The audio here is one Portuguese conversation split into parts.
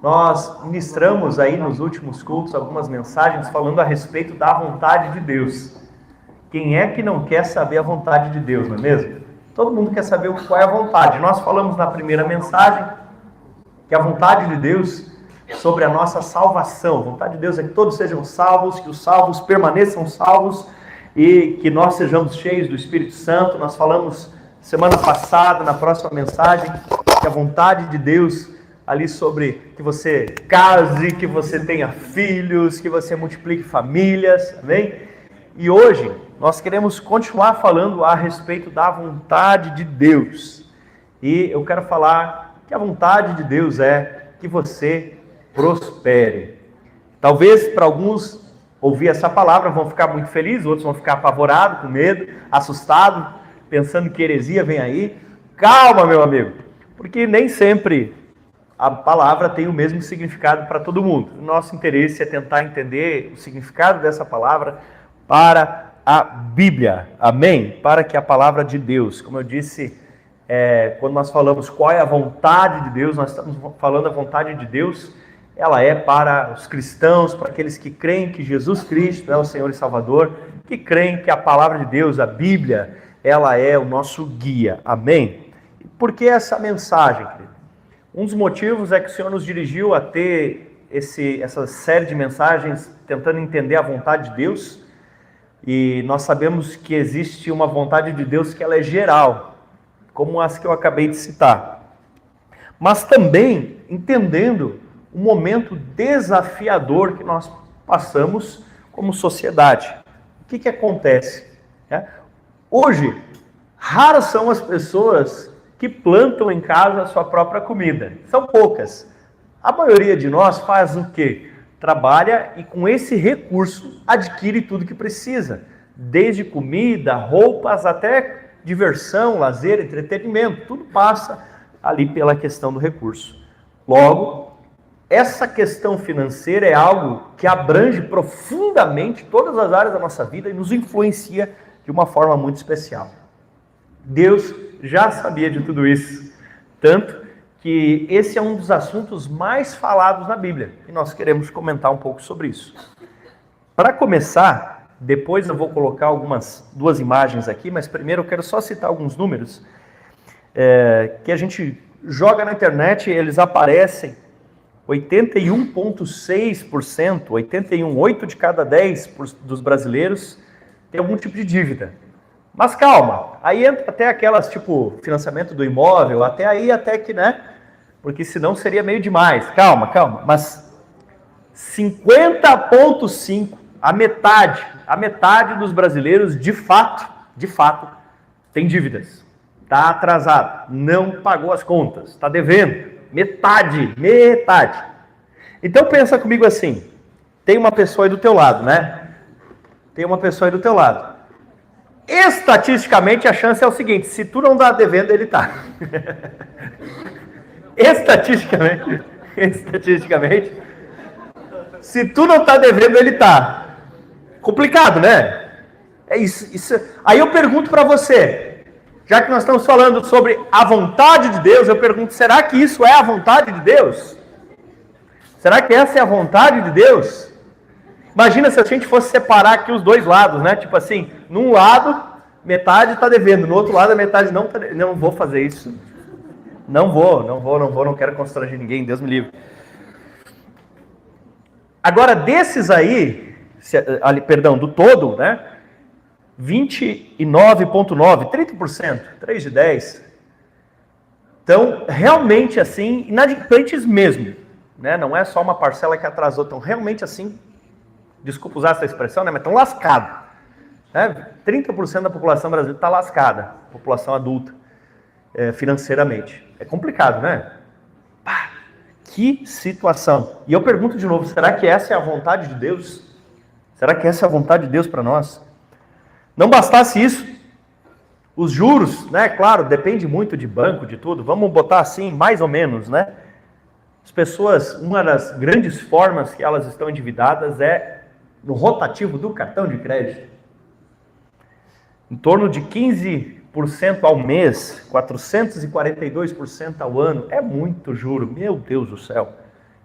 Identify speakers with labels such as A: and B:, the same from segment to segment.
A: Nós ministramos aí nos últimos cultos algumas mensagens falando a respeito da vontade de Deus. Quem é que não quer saber a vontade de Deus, não é mesmo? Todo mundo quer saber qual é a vontade. Nós falamos na primeira mensagem que a vontade de Deus sobre a nossa salvação. A vontade de Deus é que todos sejam salvos, que os salvos permaneçam salvos e que nós sejamos cheios do Espírito Santo. Nós falamos semana passada, na próxima mensagem, que a vontade de Deus ali sobre que você case, que você tenha filhos, que você multiplique famílias, amém? E hoje nós queremos continuar falando a respeito da vontade de Deus. E eu quero falar que a vontade de Deus é que você prospere. Talvez para alguns ouvir essa palavra vão ficar muito felizes, outros vão ficar apavorados, com medo, assustados, pensando que heresia vem aí. Calma, meu amigo, porque nem sempre a palavra tem o mesmo significado para todo mundo. O nosso interesse é tentar entender o significado dessa palavra para a Bíblia, amém? Para que a palavra de Deus, como eu disse, quando nós falamos qual é a vontade de Deus, nós estamos falando a vontade de Deus, ela é para os cristãos, para aqueles que creem que Jesus Cristo é o Senhor e Salvador, que creem que a palavra de Deus, a Bíblia, ela é o nosso guia, amém? Por que essa mensagem, querido? Um dos motivos é que o Senhor nos dirigiu a ter essa série de mensagens tentando entender a vontade de Deus, e nós sabemos que existe uma vontade de Deus que ela é geral, como as que eu acabei de citar, mas também entendendo o momento desafiador que nós passamos como sociedade. O que acontece? Hoje, raras são as pessoas que plantam em casa a sua própria comida. São poucas. A maioria de nós faz o quê? Trabalha e com esse recurso adquire tudo que precisa. Desde comida, roupas, até diversão, lazer, entretenimento. Tudo passa ali pela questão do recurso. Logo, essa questão financeira é algo que abrange profundamente todas as áreas da nossa vida e nos influencia de uma forma muito especial. Deus já sabia de tudo isso, tanto que esse é um dos assuntos mais falados na Bíblia, e nós queremos comentar um pouco sobre isso. Para começar, depois eu vou colocar duas imagens aqui, mas primeiro eu quero só citar alguns números que a gente joga na internet, eles aparecem. 81,6%, 8 de cada 10 dos brasileiros tem algum tipo de dívida. Mas calma, aí entra até aquelas tipo financiamento do imóvel, até aí até que, né? Porque senão seria meio demais. Calma, mas 50,5%, a metade dos brasileiros de fato, tem dívidas. Está atrasado, não pagou as contas, está devendo. Metade. Então pensa comigo assim, tem uma pessoa aí do teu lado, né? Tem uma pessoa aí do teu lado. Estatisticamente a chance é o seguinte, se tu não tá devendo, ele tá. Estatisticamente, se tu não tá devendo, ele tá. Complicado, né? É isso. Aí eu pergunto para você, já que nós estamos falando sobre a vontade de Deus, eu pergunto, será que isso é a vontade de Deus? Será que essa é a vontade de Deus? Imagina se a gente fosse separar aqui os dois lados, né? Tipo assim, num lado, metade está devendo, no outro lado, a metade não está devendo. Não vou fazer isso. Não quero constranger ninguém, Deus me livre. Agora, desses aí, do todo, né? 29,9%, 30%, 3 de 10. Então, realmente assim, inadimplentes mesmo, né? Não é só uma parcela que atrasou, então realmente assim, desculpa usar essa expressão, né? Mas estão lascados. Né? 30% da população brasileira está lascada, população adulta, financeiramente. É complicado, né? Pá, que situação. E eu pergunto de novo, será que essa é a vontade de Deus? Será que essa é a vontade de Deus para nós? Não bastasse isso, os juros, né? Claro, depende muito de banco, de tudo. Vamos botar assim, mais ou menos, né? As pessoas, uma das grandes formas que elas estão endividadas é no rotativo do cartão de crédito. Em torno de 15% ao mês, 442% ao ano. É muito juro, meu Deus do céu.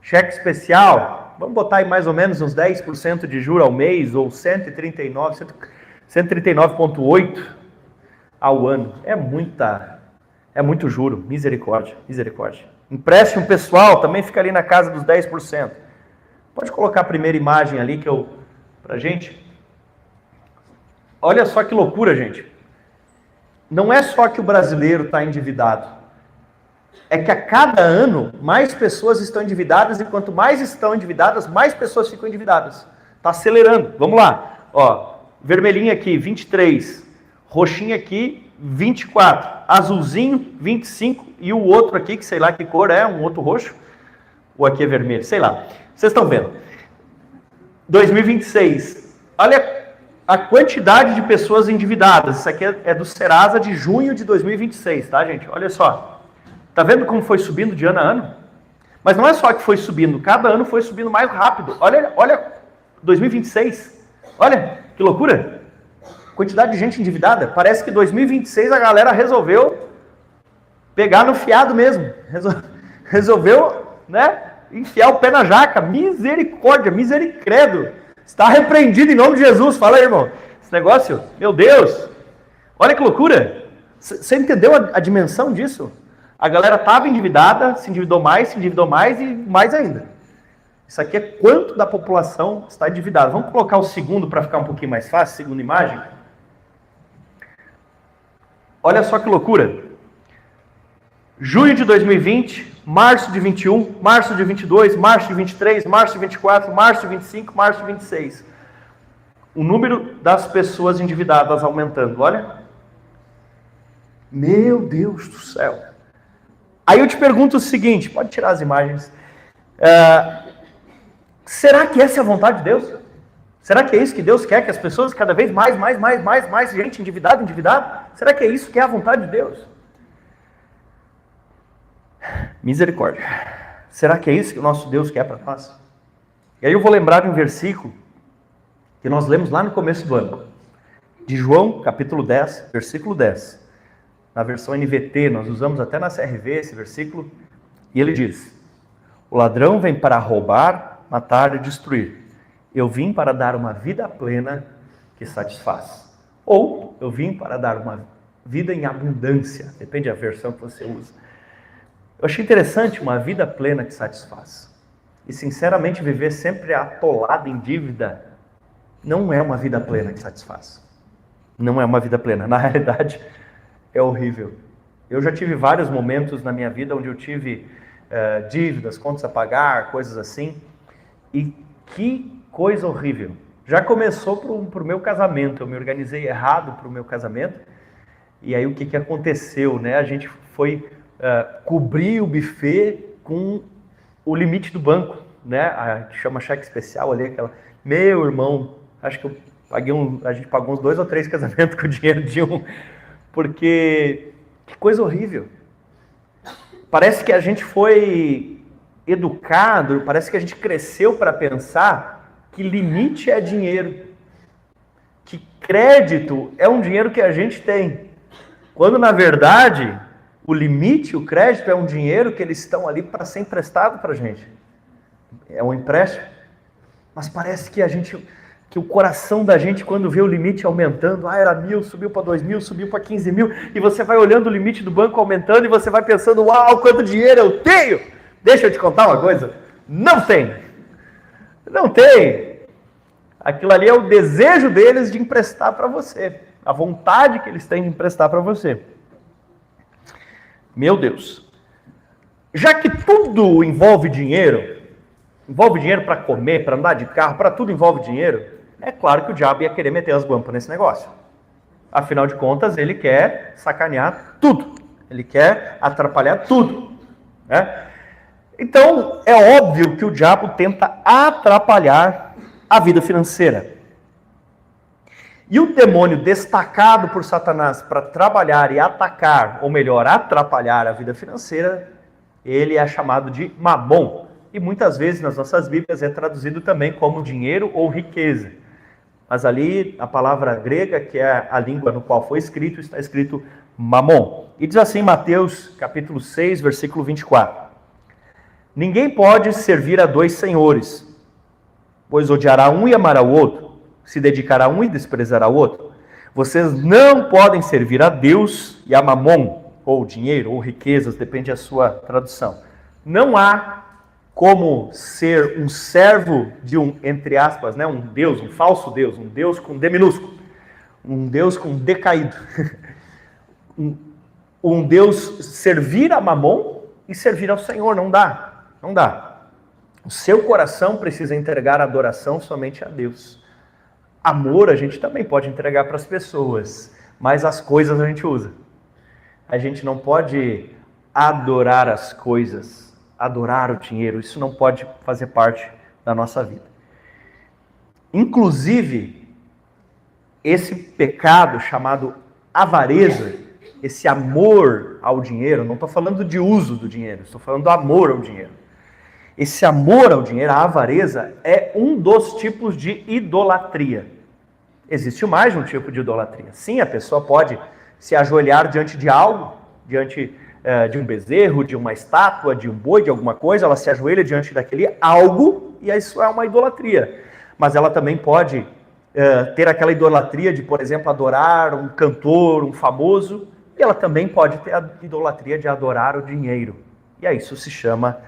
A: Cheque especial, vamos botar aí mais ou menos uns 10% de juros ao mês, ou 139,8 ao ano. É muito juro, misericórdia. Empréstimo pessoal também fica ali na casa dos 10%. Pode colocar a primeira imagem ali pra gente. Olha só que loucura, gente. Não é só que o brasileiro está endividado. É que a cada ano, mais pessoas estão endividadas, e quanto mais estão endividadas, mais pessoas ficam endividadas. Está acelerando. Vamos lá. Ó, vermelhinho aqui, 23. Roxinho aqui, 24. Azulzinho, 25. E o outro aqui, que sei lá que cor é, um outro roxo. Ou aqui é vermelho, sei lá. Vocês estão vendo. 2026. Olha a quantidade de pessoas endividadas. Isso aqui é do Serasa de junho de 2026, tá, gente? Olha só. Tá vendo como foi subindo de ano a ano? Mas não é só que foi subindo, cada ano foi subindo mais rápido. Olha 2026. Olha que loucura. Quantidade de gente endividada. Parece que 2026 a galera resolveu pegar no fiado mesmo. Resolveu, né, enfiar o pé na jaca. Misericórdia, misericredo. Está repreendido em nome de Jesus. Fala aí, irmão. Esse negócio, meu Deus. Olha que loucura. Você entendeu a dimensão disso? A galera estava endividada, se endividou mais e mais ainda. Isso aqui é quanto da população está endividada. Vamos colocar o segundo para ficar um pouquinho mais fácil, segunda imagem. Olha só que loucura. Junho de 2020, março de 21, março de 22, março de 23, março de 24, março de 25, março de 26. O número das pessoas endividadas aumentando, olha. Meu Deus do céu. Aí eu te pergunto o seguinte, pode tirar as imagens. Será que essa é a vontade de Deus? Será que é isso que Deus quer? Que as pessoas cada vez mais gente endividada? Será que é isso que é a vontade de Deus? Misericórdia. Será que é isso que o nosso Deus quer para nós? E aí eu vou lembrar de um versículo que nós lemos lá no começo do ano. De João, capítulo 10, versículo 10. Na versão NVT, nós usamos até na CRV esse versículo. E ele diz: o ladrão vem para roubar, matar e destruir. Eu vim para dar uma vida plena que satisfaz. Ou eu vim para dar uma vida em abundância. Depende da versão que você usa. Eu achei interessante uma vida plena que satisfaz. E sinceramente viver sempre atolado em dívida não é uma vida plena que satisfaz. Não é uma vida plena. Na realidade, é horrível. Eu já tive vários momentos na minha vida onde eu tive dívidas, contas a pagar, coisas assim. E que coisa horrível. Já começou para o meu casamento. Eu me organizei errado para o meu casamento. E aí o que aconteceu, né? A gente foi cobrir o buffet com o limite do banco, né? Que chama cheque especial ali, aquela. Meu irmão, acho que eu paguei a gente pagou uns 2 ou 3 casamentos com o dinheiro de um, porque que coisa horrível. Parece que a gente foi educado, parece que a gente cresceu para pensar que limite é dinheiro, que crédito é um dinheiro que a gente tem, quando na verdade o limite, o crédito é um dinheiro que eles estão ali para ser emprestado para a gente. É um empréstimo. Mas parece que o coração da gente, quando vê o limite aumentando, era 1.000, subiu para 2.000, subiu para 15.000, e você vai olhando o limite do banco aumentando e você vai pensando, uau, quanto dinheiro eu tenho! Deixa eu te contar uma coisa, não tem! Não tem! Aquilo ali é o desejo deles de emprestar para você, a vontade que eles têm de emprestar para você. Meu Deus! Já que tudo envolve dinheiro para comer, para andar de carro, para tudo envolve dinheiro, é claro que o diabo ia querer meter as guampas nesse negócio. Afinal de contas, ele quer sacanear tudo. Ele quer atrapalhar tudo, né? Então, é óbvio que o diabo tenta atrapalhar a vida financeira. E o demônio destacado por Satanás para trabalhar e atacar, ou melhor, atrapalhar a vida financeira, ele é chamado de Mamon. E muitas vezes nas nossas Bíblias é traduzido também como dinheiro ou riqueza. Mas ali a palavra grega, que é a língua no qual foi escrito, está escrito Mamon. E diz assim Mateus capítulo 6, versículo 24. Ninguém pode servir a dois senhores, pois odiará um e amará o outro, se dedicará a um e desprezará o outro. Vocês não podem servir a Deus e a Mamon, ou dinheiro, ou riquezas, depende da sua tradução. Não há como ser um servo de um, entre aspas, né, um Deus, um falso Deus, um Deus com D minúsculo, um Deus com D caído. um Deus servir a Mamon e servir ao Senhor, não dá, não dá. O seu coração precisa entregar a adoração somente a Deus. Amor a gente também pode entregar para as pessoas, mas as coisas a gente usa. A gente não pode adorar as coisas, adorar o dinheiro, isso não pode fazer parte da nossa vida. Inclusive, esse pecado chamado avareza, esse amor ao dinheiro, não estou falando de uso do dinheiro, estou falando do amor ao dinheiro. Esse amor ao dinheiro, a avareza, é um dos tipos de idolatria. Existe mais de um tipo de idolatria. Sim, a pessoa pode se ajoelhar diante de algo, diante de um bezerro, de uma estátua, de um boi, de alguma coisa, ela se ajoelha diante daquele algo e isso é uma idolatria. Mas ela também pode ter aquela idolatria de, por exemplo, adorar um cantor, um famoso, e ela também pode ter a idolatria de adorar o dinheiro. E aí isso se chama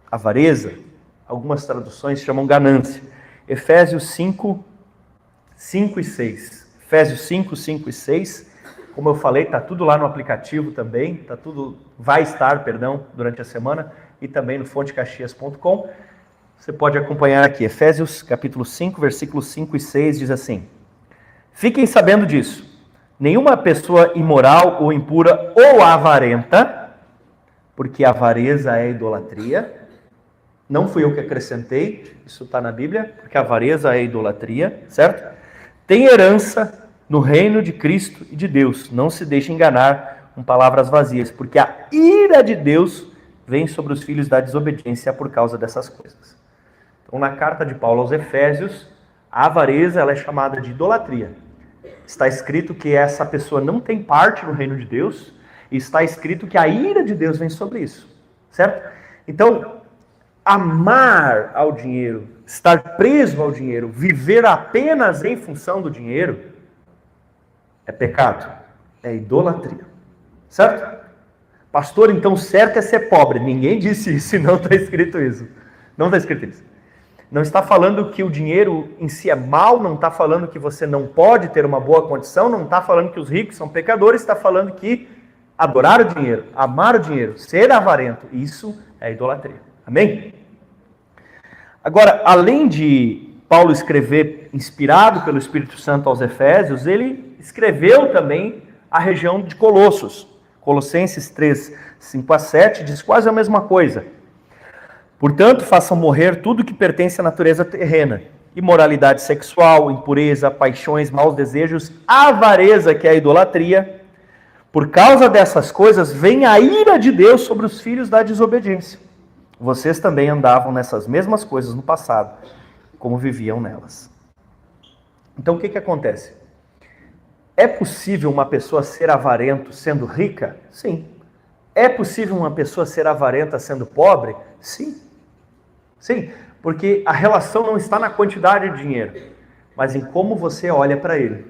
A: avareza. Algumas traduções chamam ganância. Efésios 5, 5 e 6. Efésios 5, 5 e 6. Como eu falei, está tudo lá no aplicativo também, vai estar, durante a semana, e também no fontecaxias.com. Você pode acompanhar aqui. Efésios capítulo 5, versículos 5 e 6 diz assim: Fiquem sabendo disso. Nenhuma pessoa imoral ou impura ou avarenta, porque avareza é idolatria. Não fui eu que acrescentei, isso está na Bíblia, porque avareza é idolatria, certo? Tem herança no reino de Cristo e de Deus. Não se deixe enganar com palavras vazias, porque a ira de Deus vem sobre os filhos da desobediência por causa dessas coisas. Então, na carta de Paulo aos Efésios, a avareza ela é chamada de idolatria. Está escrito que essa pessoa não tem parte no reino de Deus, e está escrito que a ira de Deus vem sobre isso, certo? Então, amar ao dinheiro, estar preso ao dinheiro, viver apenas em função do dinheiro, é pecado, é idolatria, certo? Pastor, então certo é ser pobre. Ninguém disse isso, não está escrito isso. Não está escrito isso. Não está falando que o dinheiro em si é mal, não está falando que você não pode ter uma boa condição, não está falando que os ricos são pecadores, está falando que adorar o dinheiro, amar o dinheiro, ser avarento, isso é idolatria. Amém? Agora, além de Paulo escrever inspirado pelo Espírito Santo aos Efésios, ele escreveu também a região de Colossos. Colossenses 3, 5 a 7 diz quase a mesma coisa. Portanto, façam morrer tudo que pertence à natureza terrena: imoralidade sexual, impureza, paixões, maus desejos, avareza, que é a idolatria. Por causa dessas coisas, vem a ira de Deus sobre os filhos da desobediência. Vocês também andavam nessas mesmas coisas no passado, como viviam nelas. Então, o que acontece? É possível uma pessoa ser avarento sendo rica? Sim. É possível uma pessoa ser avarenta sendo pobre? Sim. Sim, porque a relação não está na quantidade de dinheiro, mas em como você olha para ele.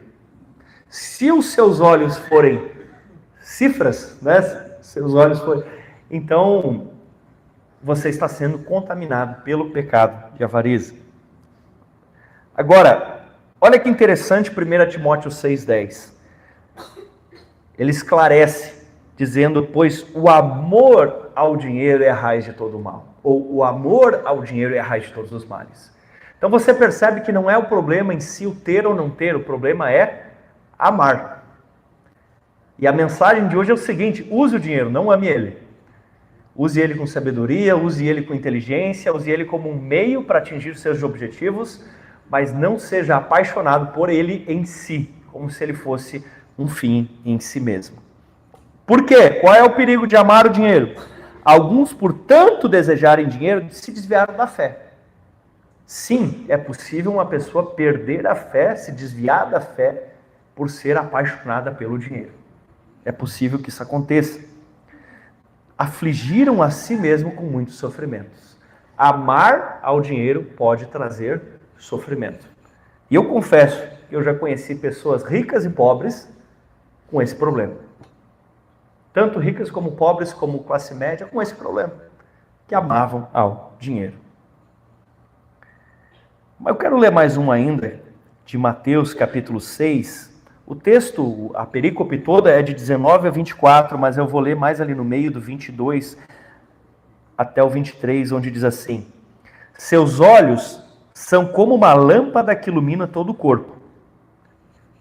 A: Se os seus olhos forem cifras, né? Seus olhos forem... Então, você está sendo contaminado pelo pecado de avareza. Agora, olha que interessante 1 Timóteo 6,10. Ele esclarece, dizendo, pois o amor ao dinheiro é a raiz de todo o mal. Ou o amor ao dinheiro é a raiz de todos os males. Então você percebe que não é o problema em si o ter ou não ter, o problema é amar. E a mensagem de hoje é o seguinte: use o dinheiro, não ame ele. Use ele com sabedoria, use ele com inteligência, use ele como um meio para atingir seus objetivos, mas não seja apaixonado por ele em si, como se ele fosse um fim em si mesmo. Por quê? Qual é o perigo de amar o dinheiro? Alguns, por tanto desejarem dinheiro, se desviaram da fé. Sim, é possível uma pessoa perder a fé, se desviar da fé, por ser apaixonada pelo dinheiro. É possível que isso aconteça. Afligiram a si mesmo com muitos sofrimentos. amar ao dinheiro pode trazer sofrimento. E eu confesso que eu já conheci pessoas ricas e pobres com esse problema. Tanto ricas como pobres, como classe média, com esse problema. Que amavam ao dinheiro. Mas eu quero ler mais um ainda, de Mateus capítulo 6. O texto, a perícope toda é de 19 a 24, mas eu vou ler mais ali no meio, do 22 até o 23, onde diz assim: seus olhos são como uma lâmpada que ilumina todo o corpo.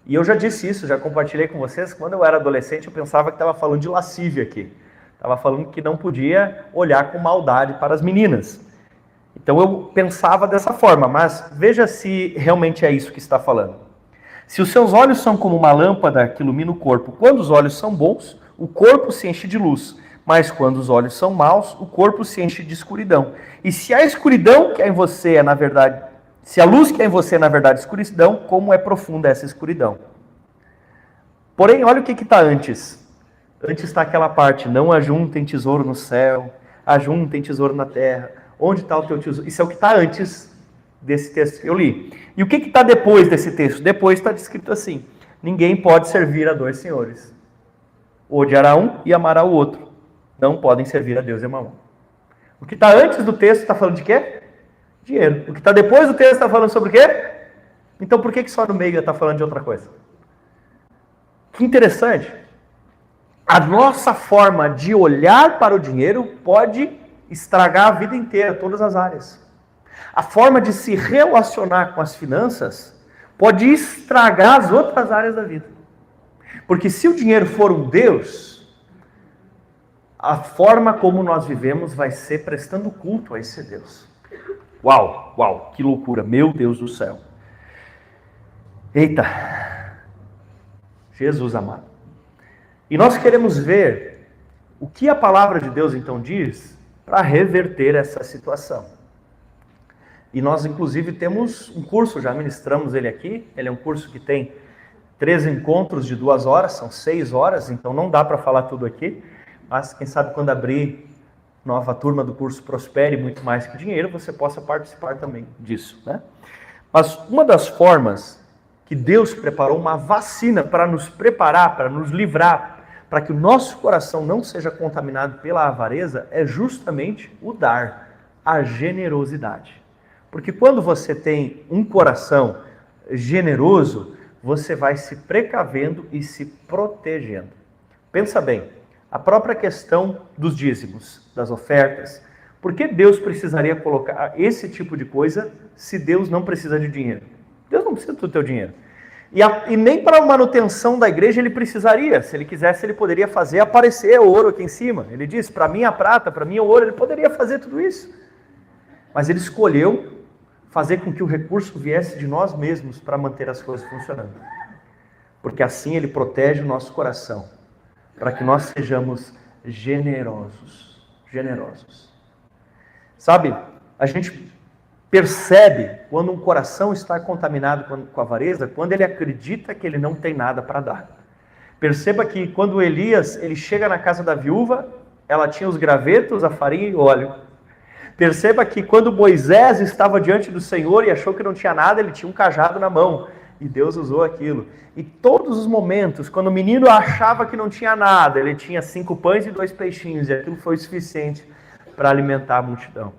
A: E eu já disse isso, já compartilhei com vocês, quando eu era adolescente eu pensava que estava falando de lascívia aqui. Estava falando que não podia olhar com maldade para as meninas. Então eu pensava dessa forma, mas veja se realmente é isso que está falando. Se os seus olhos são como uma lâmpada que ilumina o corpo, quando os olhos são bons, o corpo se enche de luz. Mas quando os olhos são maus, o corpo se enche de escuridão. E se a escuridão que há em você é, na verdade, se a luz que há em você é, na verdade, escuridão, como é profunda essa escuridão. Porém, olha o que está antes. Antes está aquela parte: não ajuntem tesouro no céu, ajuntem tesouro na terra. Onde está o teu tesouro? Isso é o que está antes desse texto que eu li. E o que está depois desse texto? Depois está escrito assim: ninguém pode servir a dois senhores. Odiará um e amará o outro. Não podem servir a Deus e a Mamon. O que está antes do texto está falando de quê? Dinheiro. O que está depois do texto está falando sobre o quê? Então por que só no meio está falando de outra coisa? Que interessante. A nossa forma de olhar para o dinheiro pode estragar a vida inteira, todas as áreas. A forma de se relacionar com as finanças pode estragar as outras áreas da vida. Porque se o dinheiro for um Deus, a forma como nós vivemos vai ser prestando culto a esse Deus. Uau, uau, que loucura, meu Deus do céu. Eita, Jesus amado. E nós queremos ver o que a palavra de Deus então diz para reverter essa situação. E nós inclusive temos um curso, já ministramos ele aqui, ele é um curso que tem 3 encontros de 2 horas, são 6 horas, então não dá para falar tudo aqui, mas quem sabe quando abrir nova turma do curso Prospere Muito Mais Que Dinheiro, você possa participar também disso, né? Mas uma das formas que Deus preparou uma vacina para nos preparar, para nos livrar, para que o nosso coração não seja contaminado pela avareza, é justamente o dar, a generosidade. Porque quando você tem um coração generoso, você vai se precavendo e se protegendo. Pensa bem, a própria questão dos dízimos, das ofertas. Por que Deus precisaria colocar esse tipo de coisa se Deus não precisa de dinheiro? Deus não precisa do teu dinheiro. E nem para a manutenção da igreja ele precisaria. Se ele quisesse, ele poderia fazer aparecer ouro aqui em cima. Ele diz, para mim a prata, para mim o ouro, ele poderia fazer tudo isso. Mas ele escolheu fazer com que o recurso viesse de nós mesmos para manter as coisas funcionando. Porque assim ele protege o nosso coração, para que nós sejamos generosos. Generosos. Sabe, a gente percebe quando um coração está contaminado com a avareza, quando ele acredita que ele não tem nada para dar. Perceba que quando Elias ele chega na casa da viúva, ela tinha os gravetos, a farinha e o óleo. Perceba que quando Moisés estava diante do Senhor e achou que não tinha nada, ele tinha um cajado na mão. E Deus usou aquilo. E todos os momentos, quando o menino achava que não tinha nada, ele tinha 5 pães e 2 peixinhos, e aquilo foi suficiente para alimentar a multidão.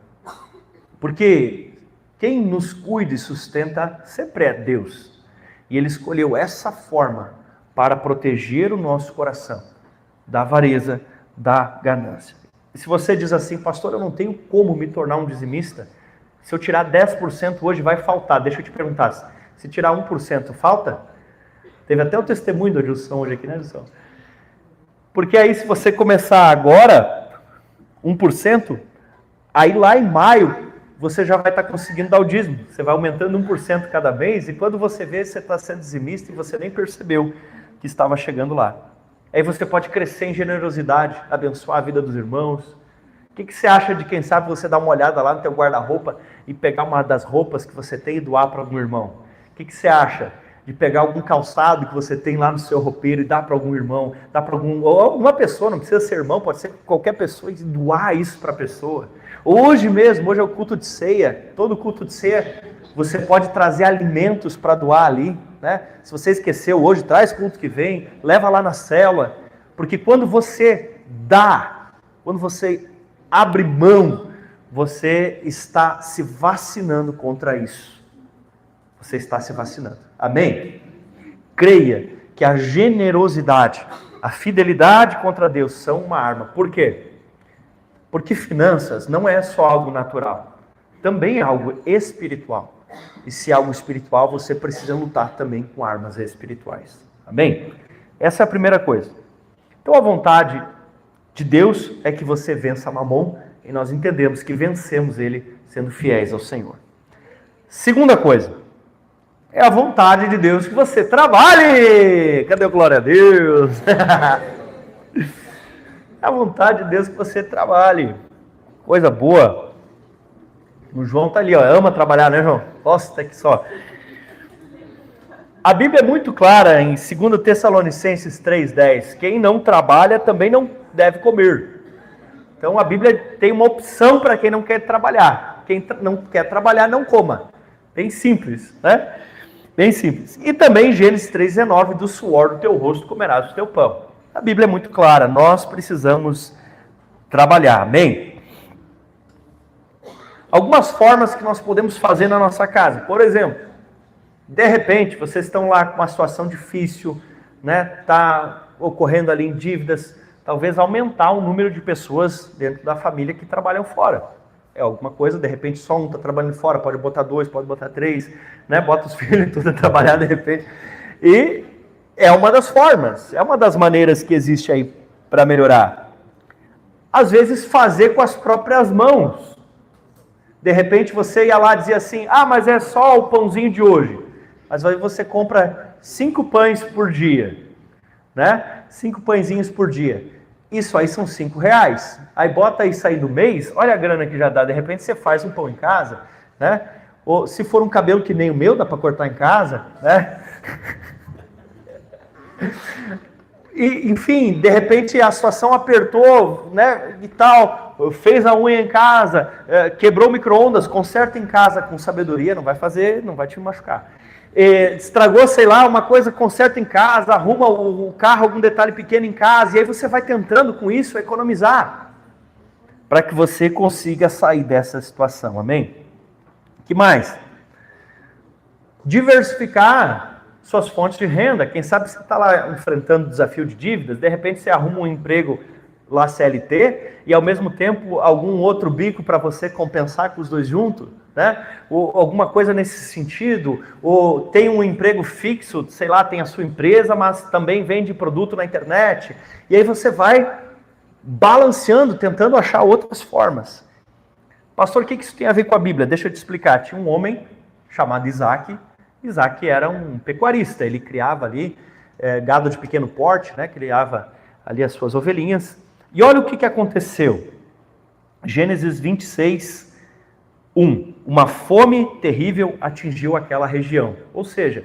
A: Porque quem nos cuida e sustenta sempre é Deus. E Ele escolheu essa forma para proteger o nosso coração da avareza, da ganância. E se você diz assim, pastor, eu não tenho como me tornar um dizimista, se eu tirar 10% hoje vai faltar. Deixa eu te perguntar, se tirar 1% falta? Teve até o testemunho do Adilson hoje aqui, né, Adilson? Porque aí se você começar agora, 1%, aí lá em maio, você já vai estar conseguindo dar o dízimo. Você vai aumentando 1% cada mês, e quando você vê, você está sendo dizimista e você nem percebeu que estava chegando lá. Aí você pode crescer em generosidade, abençoar a vida dos irmãos. O que você acha de, quem sabe, você dar uma olhada lá no teu guarda-roupa e pegar uma das roupas que você tem e doar para algum irmão? O que você acha de pegar algum calçado que você tem lá no seu roupeiro e dar para algum irmão, dar para ou alguma pessoa, não precisa ser irmão, pode ser qualquer pessoa, e doar isso para a pessoa? Hoje mesmo, hoje é o culto de ceia. Todo culto de ceia, você pode trazer alimentos para doar ali, né? Se você esqueceu hoje, traz culto que vem, leva lá na célula. Porque quando você dá, quando você abre mão, você está se vacinando contra isso. Você está se vacinando. Amém? Creia que a generosidade, a fidelidade contra Deus são uma arma. Por quê? Porque finanças não é só algo natural, também é algo espiritual. E se é algo espiritual, você precisa lutar também com armas espirituais. Amém? Essa é a primeira coisa. Então a vontade de Deus é que você vença Mamon, e nós entendemos que vencemos ele sendo fiéis ao Senhor. Segunda coisa, é a vontade de Deus que você trabalhe. Cadê o glória a Deus? É a vontade de Deus que você trabalhe. Coisa boa. O João tá ali, ó, ama trabalhar, né, João? Gosta que só. A Bíblia é muito clara em 2 Tessalonicenses 3,10. Quem não trabalha também não deve comer. Então a Bíblia tem uma opção para quem não quer trabalhar. Quem não quer trabalhar, não coma. Bem simples, né? Bem simples. E também Gênesis 3,19, do suor do teu rosto comerás o teu pão. A Bíblia é muito clara, nós precisamos trabalhar, amém? Algumas formas que nós podemos fazer na nossa casa. Por exemplo, de repente, vocês estão lá com uma situação difícil, né? Está ocorrendo ali em dívidas, talvez aumentar o número de pessoas dentro da família que trabalham fora. É alguma coisa, de repente só um está trabalhando fora, pode botar 2, pode botar 3, né? Bota os filhos tudo a trabalhar de repente. E é uma das formas, é uma das maneiras que existe aí para melhorar. Às vezes fazer com as próprias mãos. De repente você ia lá e dizia assim, mas é só o pãozinho de hoje. Mas aí você compra 5 pães por dia, né? 5 pãezinhos por dia. Isso aí são R$5. Aí bota isso aí no mês, olha a grana que já dá. De repente você faz um pão em casa, né? Ou se for um cabelo que nem o meu, dá para cortar em casa, né? E, enfim, de repente a situação apertou, né, e tal, fez a unha em casa, quebrou o micro-ondas, conserta em casa com sabedoria, não vai fazer, não vai te machucar. Estragou, sei lá, uma coisa, conserta em casa, arruma o carro, algum detalhe pequeno em casa, e aí você vai tentando com isso economizar, para que você consiga sair dessa situação, amém? Que mais? Diversificar suas fontes de renda. Quem sabe você está lá enfrentando o desafio de dívidas, de repente você arruma um emprego lá CLT e ao mesmo tempo algum outro bico para você compensar com os dois juntos, né? Ou alguma coisa nesse sentido, ou tem um emprego fixo, sei lá, tem a sua empresa, mas também vende produto na internet, e aí você vai balanceando, tentando achar outras formas. Pastor, o que isso tem a ver com a Bíblia? Deixa eu te explicar. Tinha um homem chamado Isaac. Isaac era um pecuarista, ele criava ali gado de pequeno porte, né? Criava ali as suas ovelhinhas. E olha o que aconteceu. Gênesis 26, 1. Uma fome terrível atingiu aquela região. Ou seja,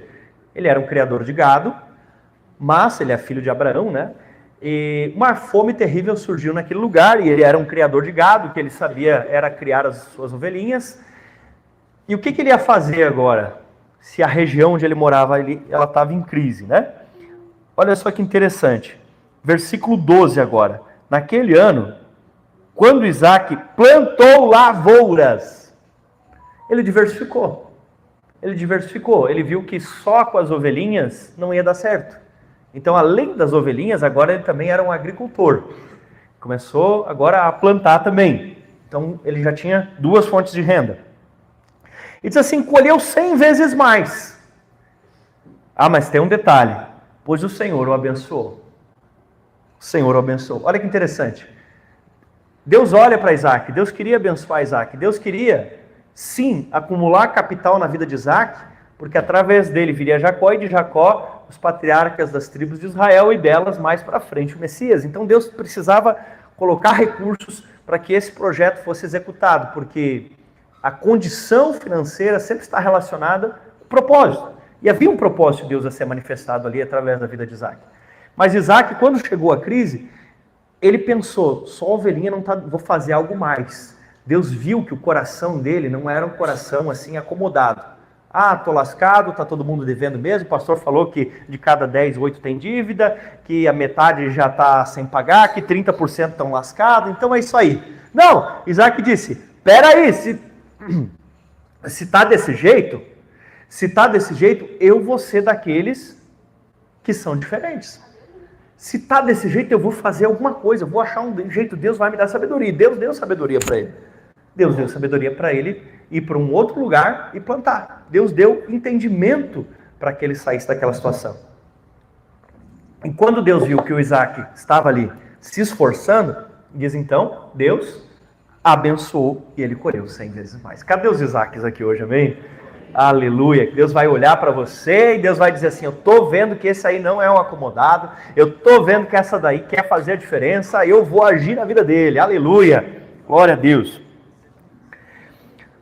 A: ele era um criador de gado, mas ele é filho de Abraão, né? E uma fome terrível surgiu naquele lugar, e ele era um criador de gado, que ele sabia era criar as suas ovelhinhas. E o que ele ia fazer agora? Se a região onde ele morava, ela estava em crise, né? Olha só que interessante. Versículo 12 agora. Naquele ano, quando Isaac plantou lavouras, ele diversificou. Ele viu que só com as ovelhinhas não ia dar certo. Então, além das ovelhinhas, agora ele também era um agricultor. Começou agora a plantar também. Então, ele já tinha 2 fontes de renda. E diz assim, colheu 100 vezes mais. Mas tem um detalhe, pois o Senhor o abençoou. O Senhor o abençoou. Olha que interessante. Deus olha para Isaac, Deus queria abençoar Isaac, Deus queria, sim, acumular capital na vida de Isaac, porque através dele viria Jacó, e de Jacó os patriarcas das tribos de Israel, e delas mais para frente o Messias. Então Deus precisava colocar recursos para que esse projeto fosse executado, porque a condição financeira sempre está relacionada ao propósito. E havia um propósito de Deus a ser manifestado ali através da vida de Isaac. Mas Isaac, quando chegou a crise, ele pensou, só ovelhinha não tá, vou fazer algo mais. Deus viu que o coração dele não era um coração assim acomodado. Ah, tô lascado, tá todo mundo devendo mesmo. O pastor falou que de cada 10, 8 tem dívida, que a metade já está sem pagar, que 30% estão lascados, então é isso aí. Não, Isaac disse, peraí, se tá desse jeito, eu vou ser daqueles que são diferentes. Se tá desse jeito, eu vou fazer alguma coisa, eu vou achar um jeito, Deus vai me dar sabedoria. Deus deu sabedoria para ele. Deus deu sabedoria para ele ir para um outro lugar e plantar. Deus deu entendimento para que ele saísse daquela situação. E quando Deus viu que o Isaac estava ali se esforçando, diz então, Deus abençoou e ele colheu 100 vezes mais. Cadê os Isaques aqui hoje, amém? Aleluia, que Deus vai olhar para você e Deus vai dizer assim, eu estou vendo que esse aí não é um acomodado, eu estou vendo que essa daí quer fazer a diferença, eu vou agir na vida dele, aleluia, glória a Deus.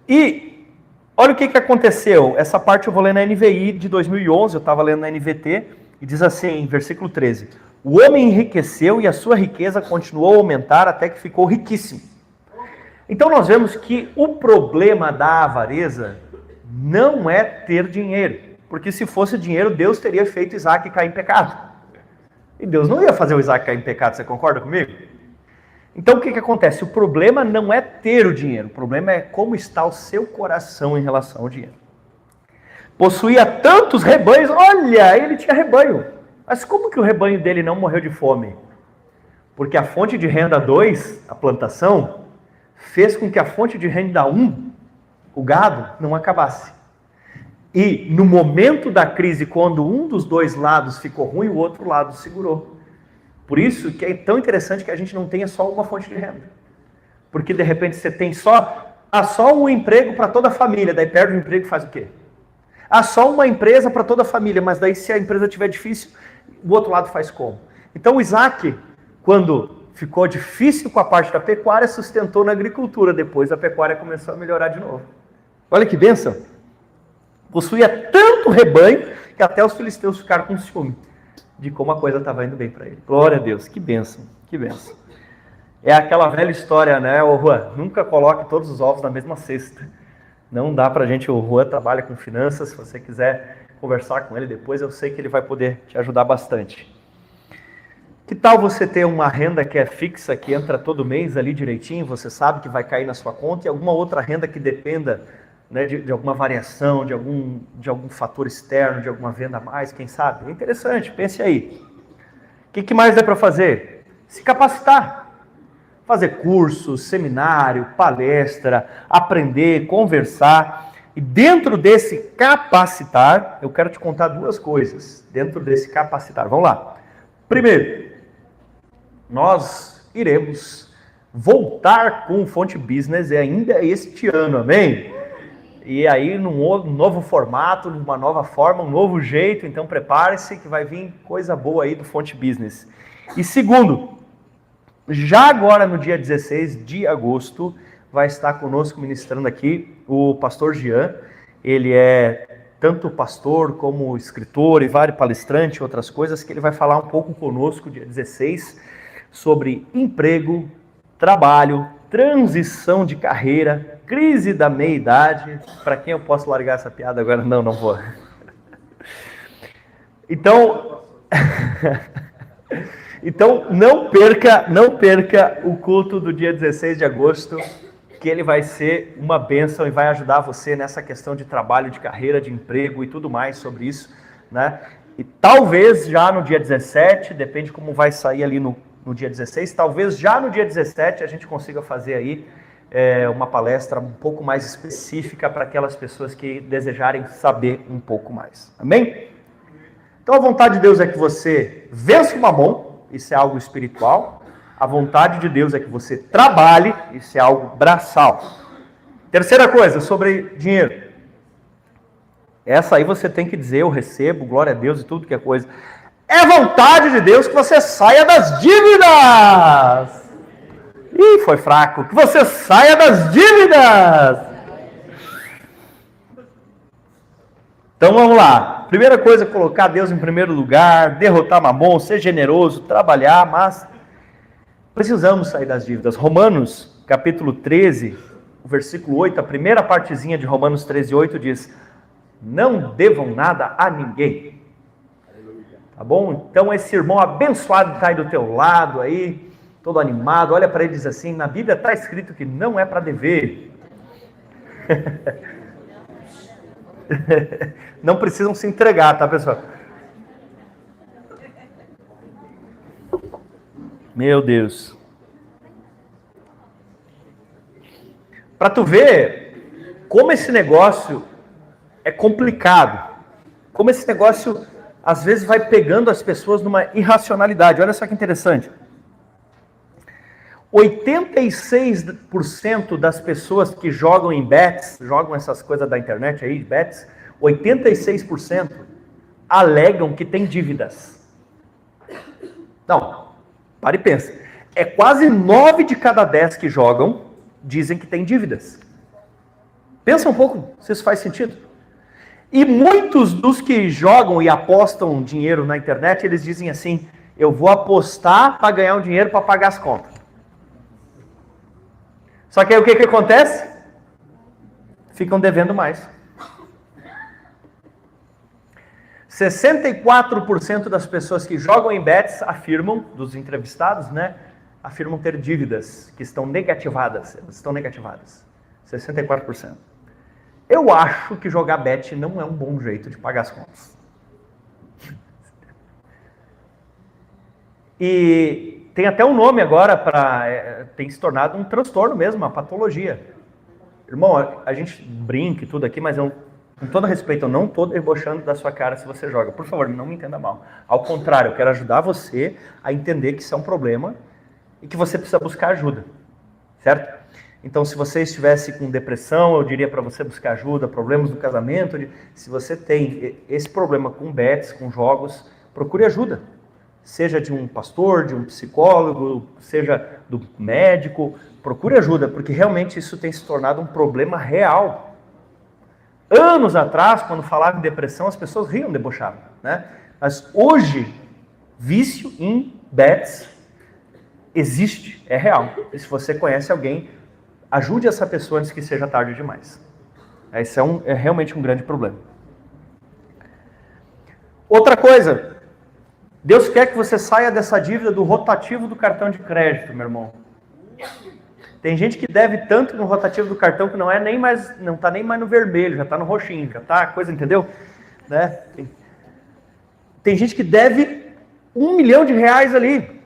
A: E olha o que aconteceu, essa parte eu vou ler na NVI de 2011, eu estava lendo na NVT, e diz assim, versículo 13, o homem enriqueceu e a sua riqueza continuou a aumentar até que ficou riquíssimo. Então nós vemos que o problema da avareza não é ter dinheiro, porque se fosse dinheiro, Deus teria feito Isaac cair em pecado. E Deus não ia fazer o Isaac cair em pecado, você concorda comigo? Então o que acontece? O problema não é ter o dinheiro, o problema é como está o seu coração em relação ao dinheiro. Possuía tantos rebanhos, olha, ele tinha rebanho, mas como que o rebanho dele não morreu de fome? Porque a fonte de renda 2, a plantação, fez com que a fonte de renda 1, o gado, não acabasse. E no momento da crise, quando um dos dois lados ficou ruim, o outro lado segurou. Por isso que é tão interessante que a gente não tenha só uma fonte de renda. Porque de repente você tem só um emprego para toda a família, daí perde o emprego e faz o quê? Só uma empresa para toda a família, mas daí se a empresa estiver difícil, o outro lado faz como? Então o Isaac, quando ficou difícil com a parte da pecuária, sustentou na agricultura, depois a pecuária começou a melhorar de novo. Olha que bênção! Possuía tanto rebanho que até os filisteus ficaram com ciúme de como a coisa estava indo bem para ele. Glória a Deus, que bênção, que bênção. É aquela velha história, né, ô Juan? Nunca coloque todos os ovos na mesma cesta. Não dá pra gente, o Juan trabalha com finanças, se você quiser conversar com ele depois, eu sei que ele vai poder te ajudar bastante. Que tal você ter uma renda que é fixa, que entra todo mês ali direitinho, você sabe que vai cair na sua conta, e alguma outra renda que dependa, né, de alguma variação, de algum fator externo, de alguma venda a mais, quem sabe? É interessante, pense aí. O que mais dá para fazer? Se capacitar. Fazer curso, seminário, palestra, aprender, conversar. E dentro desse capacitar, eu quero te contar duas coisas. Dentro desse capacitar, vamos lá. Primeiro, nós iremos voltar com o Fonte Business ainda este ano, amém? E aí num novo formato, numa nova forma, um novo jeito, então prepare-se que vai vir coisa boa aí do Fonte Business. E segundo, já agora no dia 16 de agosto, vai estar conosco ministrando aqui o pastor Jean. Ele é tanto pastor como escritor e vários palestrantes e outras coisas, que ele vai falar um pouco conosco dia 16 sobre emprego, trabalho, transição de carreira, crise da meia-idade. Para quem eu posso largar essa piada agora? Não vou. Então, não perca o culto do dia 16 de agosto, que ele vai ser uma bênção e vai ajudar você nessa questão de trabalho, de carreira, de emprego e tudo mais sobre isso, né? E talvez já no dia 17, depende como vai sair ali no dia 16, talvez já no dia 17 a gente consiga fazer aí uma palestra um pouco mais específica para aquelas pessoas que desejarem saber um pouco mais. Amém? Então a vontade de Deus é que você vença o mamon, isso é algo espiritual. A vontade de Deus é que você trabalhe, isso é algo braçal. Terceira coisa, sobre dinheiro. Essa aí você tem que dizer, eu recebo, glória a Deus e tudo que é coisa. É vontade de Deus que você saia das dívidas. Ih, foi fraco. Que você saia das dívidas. Então vamos lá. Primeira coisa, colocar Deus em primeiro lugar, derrotar mamon, ser generoso, trabalhar, mas precisamos sair das dívidas. Romanos, capítulo 13, o versículo 8, a primeira partezinha de Romanos 13:8 diz: não devam nada a ninguém. Tá bom? Então esse irmão abençoado está aí do teu lado, aí, todo animado, olha para ele e diz assim: na Bíblia está escrito que não é para dever. Não precisam se entregar, tá, pessoal? Meu Deus. Para tu ver como esse negócio é complicado, como esse negócio às vezes vai pegando as pessoas numa irracionalidade. Olha só que interessante. 86% das pessoas que jogam em bets, jogam essas coisas da internet aí, bets, 86% alegam que tem dívidas. Não, para e pensa. É quase 9 de cada 10 que jogam dizem que tem dívidas. Pensa um pouco se isso faz sentido. E muitos dos que jogam e apostam dinheiro na internet, eles dizem assim: eu vou apostar para ganhar um dinheiro para pagar as contas. Só que aí o que acontece? Ficam devendo mais. 64% das pessoas que jogam em bets afirmam, dos entrevistados, né, afirmam ter dívidas que estão negativadas. Elas estão negativadas. 64%. Eu acho que jogar bet não é um bom jeito de pagar as contas. E tem até um nome agora para... tem se tornado um transtorno mesmo, uma patologia. Irmão, a gente brinca e tudo aqui, mas eu, com todo respeito, eu não estou debochando da sua cara se você joga. Por favor, não me entenda mal. Ao contrário, eu quero ajudar você a entender que isso é um problema e que você precisa buscar ajuda. Certo? Então, se você estivesse com depressão, eu diria para você buscar ajuda, problemas do casamento. Se você tem esse problema com bets, com jogos, procure ajuda. Seja de um pastor, de um psicólogo, seja do médico, procure ajuda, porque realmente isso tem se tornado um problema real. Anos atrás, quando falava em depressão, as pessoas riam, debochavam, né? Mas hoje, vício em bets existe, é real. E se você conhece alguém, ajude essa pessoa antes que seja tarde demais. Esse é realmente um grande problema. Outra coisa, Deus quer que você saia dessa dívida do rotativo do cartão de crédito, meu irmão. Tem gente que deve tanto no rotativo do cartão que não está nem mais no vermelho, já está no roxinho, já está coisa, entendeu? Né? Tem gente que deve R$1 milhão ali.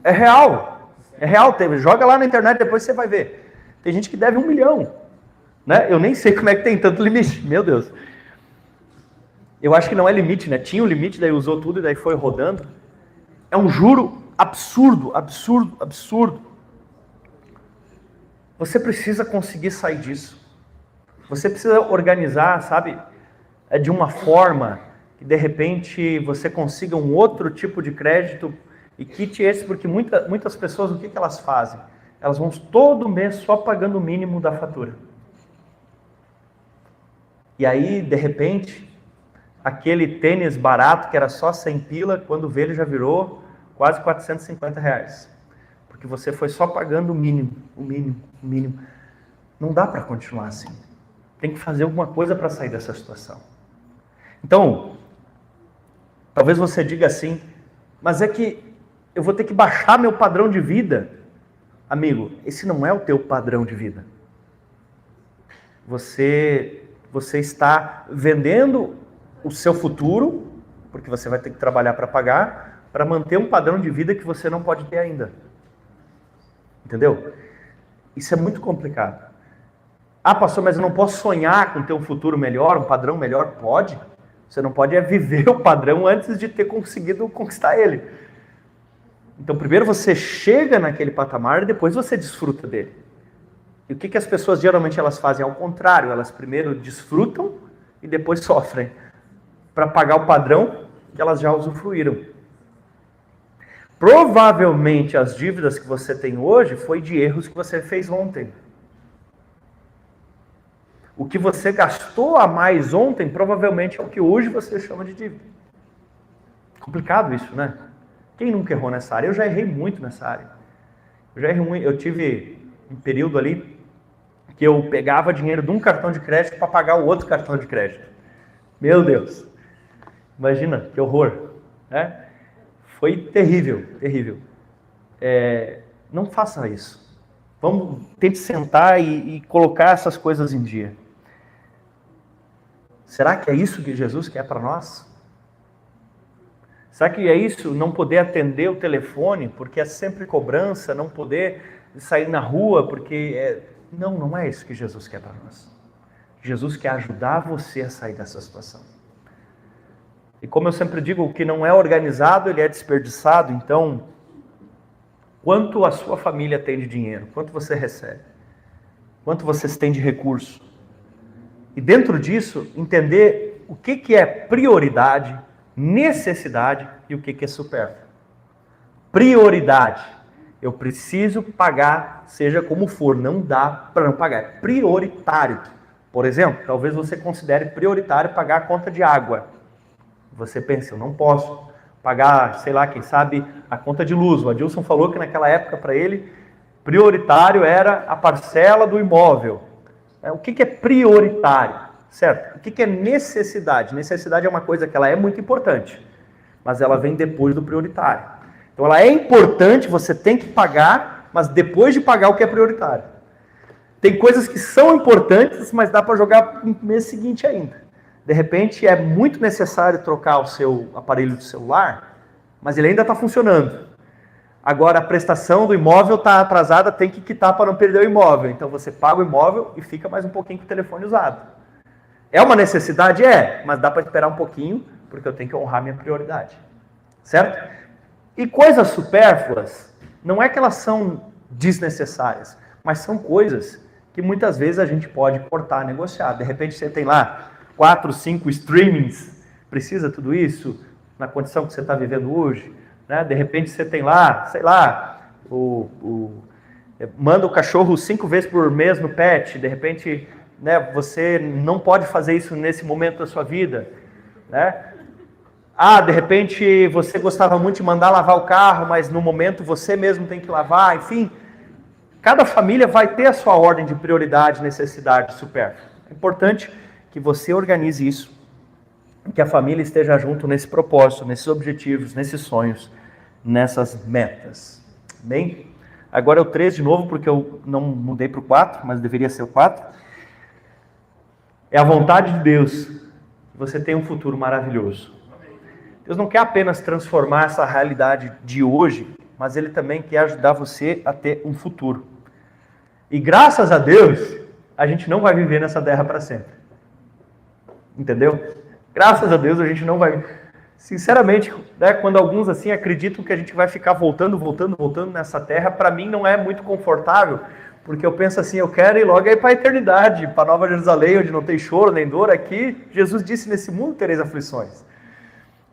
A: É real. É real, joga lá na internet, depois você vai ver. Tem gente que deve R$1 milhão. Né? Eu nem sei como é que tem tanto limite, meu Deus. Eu acho que não é limite, né? Tinha o limite, daí usou tudo e daí foi rodando. É um juro absurdo, absurdo, absurdo. Você precisa conseguir sair disso. Você precisa organizar, sabe, de uma forma que de repente você consiga um outro tipo de crédito e quite esse, porque muitas pessoas, o que elas fazem? Elas vão todo mês só pagando o mínimo da fatura. E aí, de repente, aquele tênis barato que era só 100 pila, quando vê ele já virou quase R$450. Porque você foi só pagando o mínimo, o mínimo, o mínimo. Não dá para continuar assim. Tem que fazer alguma coisa para sair dessa situação. Então, talvez você diga assim, mas é que eu vou ter que baixar meu padrão de vida. Amigo, esse não é o teu padrão de vida. Você está vendendo o seu futuro, porque você vai ter que trabalhar para pagar, para manter um padrão de vida que você não pode ter ainda. Entendeu? Isso é muito complicado. Ah, pastor, mas eu não posso sonhar com ter um futuro melhor, um padrão melhor? Pode. Você não pode viver o padrão antes de ter conseguido conquistar ele. Então, primeiro você chega naquele patamar e depois você desfruta dele. E o que as pessoas geralmente elas fazem? Ao contrário, elas primeiro desfrutam e depois sofrem para pagar o padrão que elas já usufruíram. Provavelmente as dívidas que você tem hoje foi de erros que você fez ontem. O que você gastou a mais ontem provavelmente é o que hoje você chama de dívida. Complicado isso, né? Quem nunca errou nessa área? Eu já errei muito nessa área. Eu tive um período ali que eu pegava dinheiro de um cartão de crédito para pagar o outro cartão de crédito. Meu Deus! Imagina, que horror, né? Foi terrível, terrível. Não faça isso. Tente sentar e colocar essas coisas em dia. Será que é isso que Jesus quer para nós? Será que é isso, não poder atender o telefone, porque é sempre cobrança, não poder sair na rua, porque... Não é isso que Jesus quer para nós. Jesus quer ajudar você a sair dessa situação. E como eu sempre digo, o que não é organizado, ele é desperdiçado. Então, quanto a sua família tem de dinheiro? Quanto você recebe? Quanto vocês têm de recurso? E dentro disso, entender o que é prioridade, necessidade e o que é supérfluo. Prioridade. Eu preciso pagar, seja como for, não dá para não pagar. É prioritário. Por exemplo, talvez você considere prioritário pagar a conta de água. Você pensa, eu não posso pagar, sei lá, quem sabe, a conta de luz. O Adilson falou que naquela época para ele, prioritário era a parcela do imóvel. O que é prioritário? Certo? O que é necessidade? Necessidade é uma coisa que ela é muito importante, mas ela vem depois do prioritário. Então ela é importante, você tem que pagar, mas depois de pagar o que é prioritário. Tem coisas que são importantes, mas dá para jogar no mês seguinte ainda. De repente é muito necessário trocar o seu aparelho de celular, mas ele ainda está funcionando. Agora a prestação do imóvel está atrasada, tem que quitar para não perder o imóvel. Então você paga o imóvel e fica mais um pouquinho com o telefone usado. É uma necessidade? É, mas dá para esperar um pouquinho, porque eu tenho que honrar minha prioridade. Certo? E coisas supérfluas, não é que elas são desnecessárias, mas são coisas que muitas vezes a gente pode cortar, negociar. De repente você tem lá 4, 5 streamings, precisa tudo isso na condição que você está vivendo hoje? Né? De repente você tem lá, sei lá, manda o cachorro 5 vezes por mês no pet, de repente, né, você não pode fazer isso nesse momento da sua vida, né? De repente você gostava muito de mandar lavar o carro, mas no momento você mesmo tem que lavar, enfim. Cada família vai ter a sua ordem de prioridade, necessidade, supérfluo. É importante que você organize isso, que a família esteja junto nesse propósito, nesses objetivos, nesses sonhos, nessas metas. Bem? Agora é o 3 de novo, porque eu não mudei para o 4, mas deveria ser o 4. É a vontade de Deus que você tenha um futuro maravilhoso. Deus não quer apenas transformar essa realidade de hoje, mas Ele também quer ajudar você a ter um futuro. E graças a Deus, a gente não vai viver nessa terra para sempre. Entendeu? Graças a Deus a gente não vai... Sinceramente, né, quando alguns assim acreditam que a gente vai ficar voltando nessa terra, para mim não é muito confortável, porque eu penso assim, eu quero ir logo aí para a eternidade, para Nova Jerusalém, onde não tem choro nem dor. Aqui, Jesus disse, nesse mundo tereis aflições.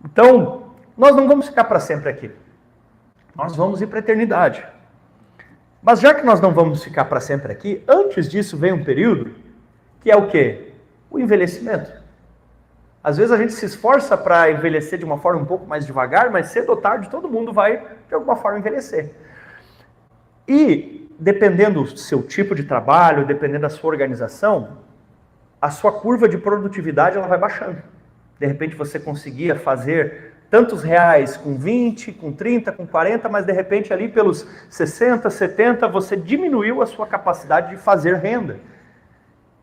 A: Então, nós não vamos ficar para sempre aqui. Nós vamos ir para a eternidade. Mas já que nós não vamos ficar para sempre aqui, antes disso vem um período que é o quê? O envelhecimento. Às vezes a gente se esforça para envelhecer de uma forma um pouco mais devagar, mas cedo ou tarde todo mundo vai, de alguma forma, envelhecer. E, dependendo do seu tipo de trabalho, dependendo da sua organização, a sua curva de produtividade ela vai baixando. De repente você conseguia fazer tantos reais com 20, com 30, com 40, mas de repente ali pelos 60, 70, você diminuiu a sua capacidade de fazer renda.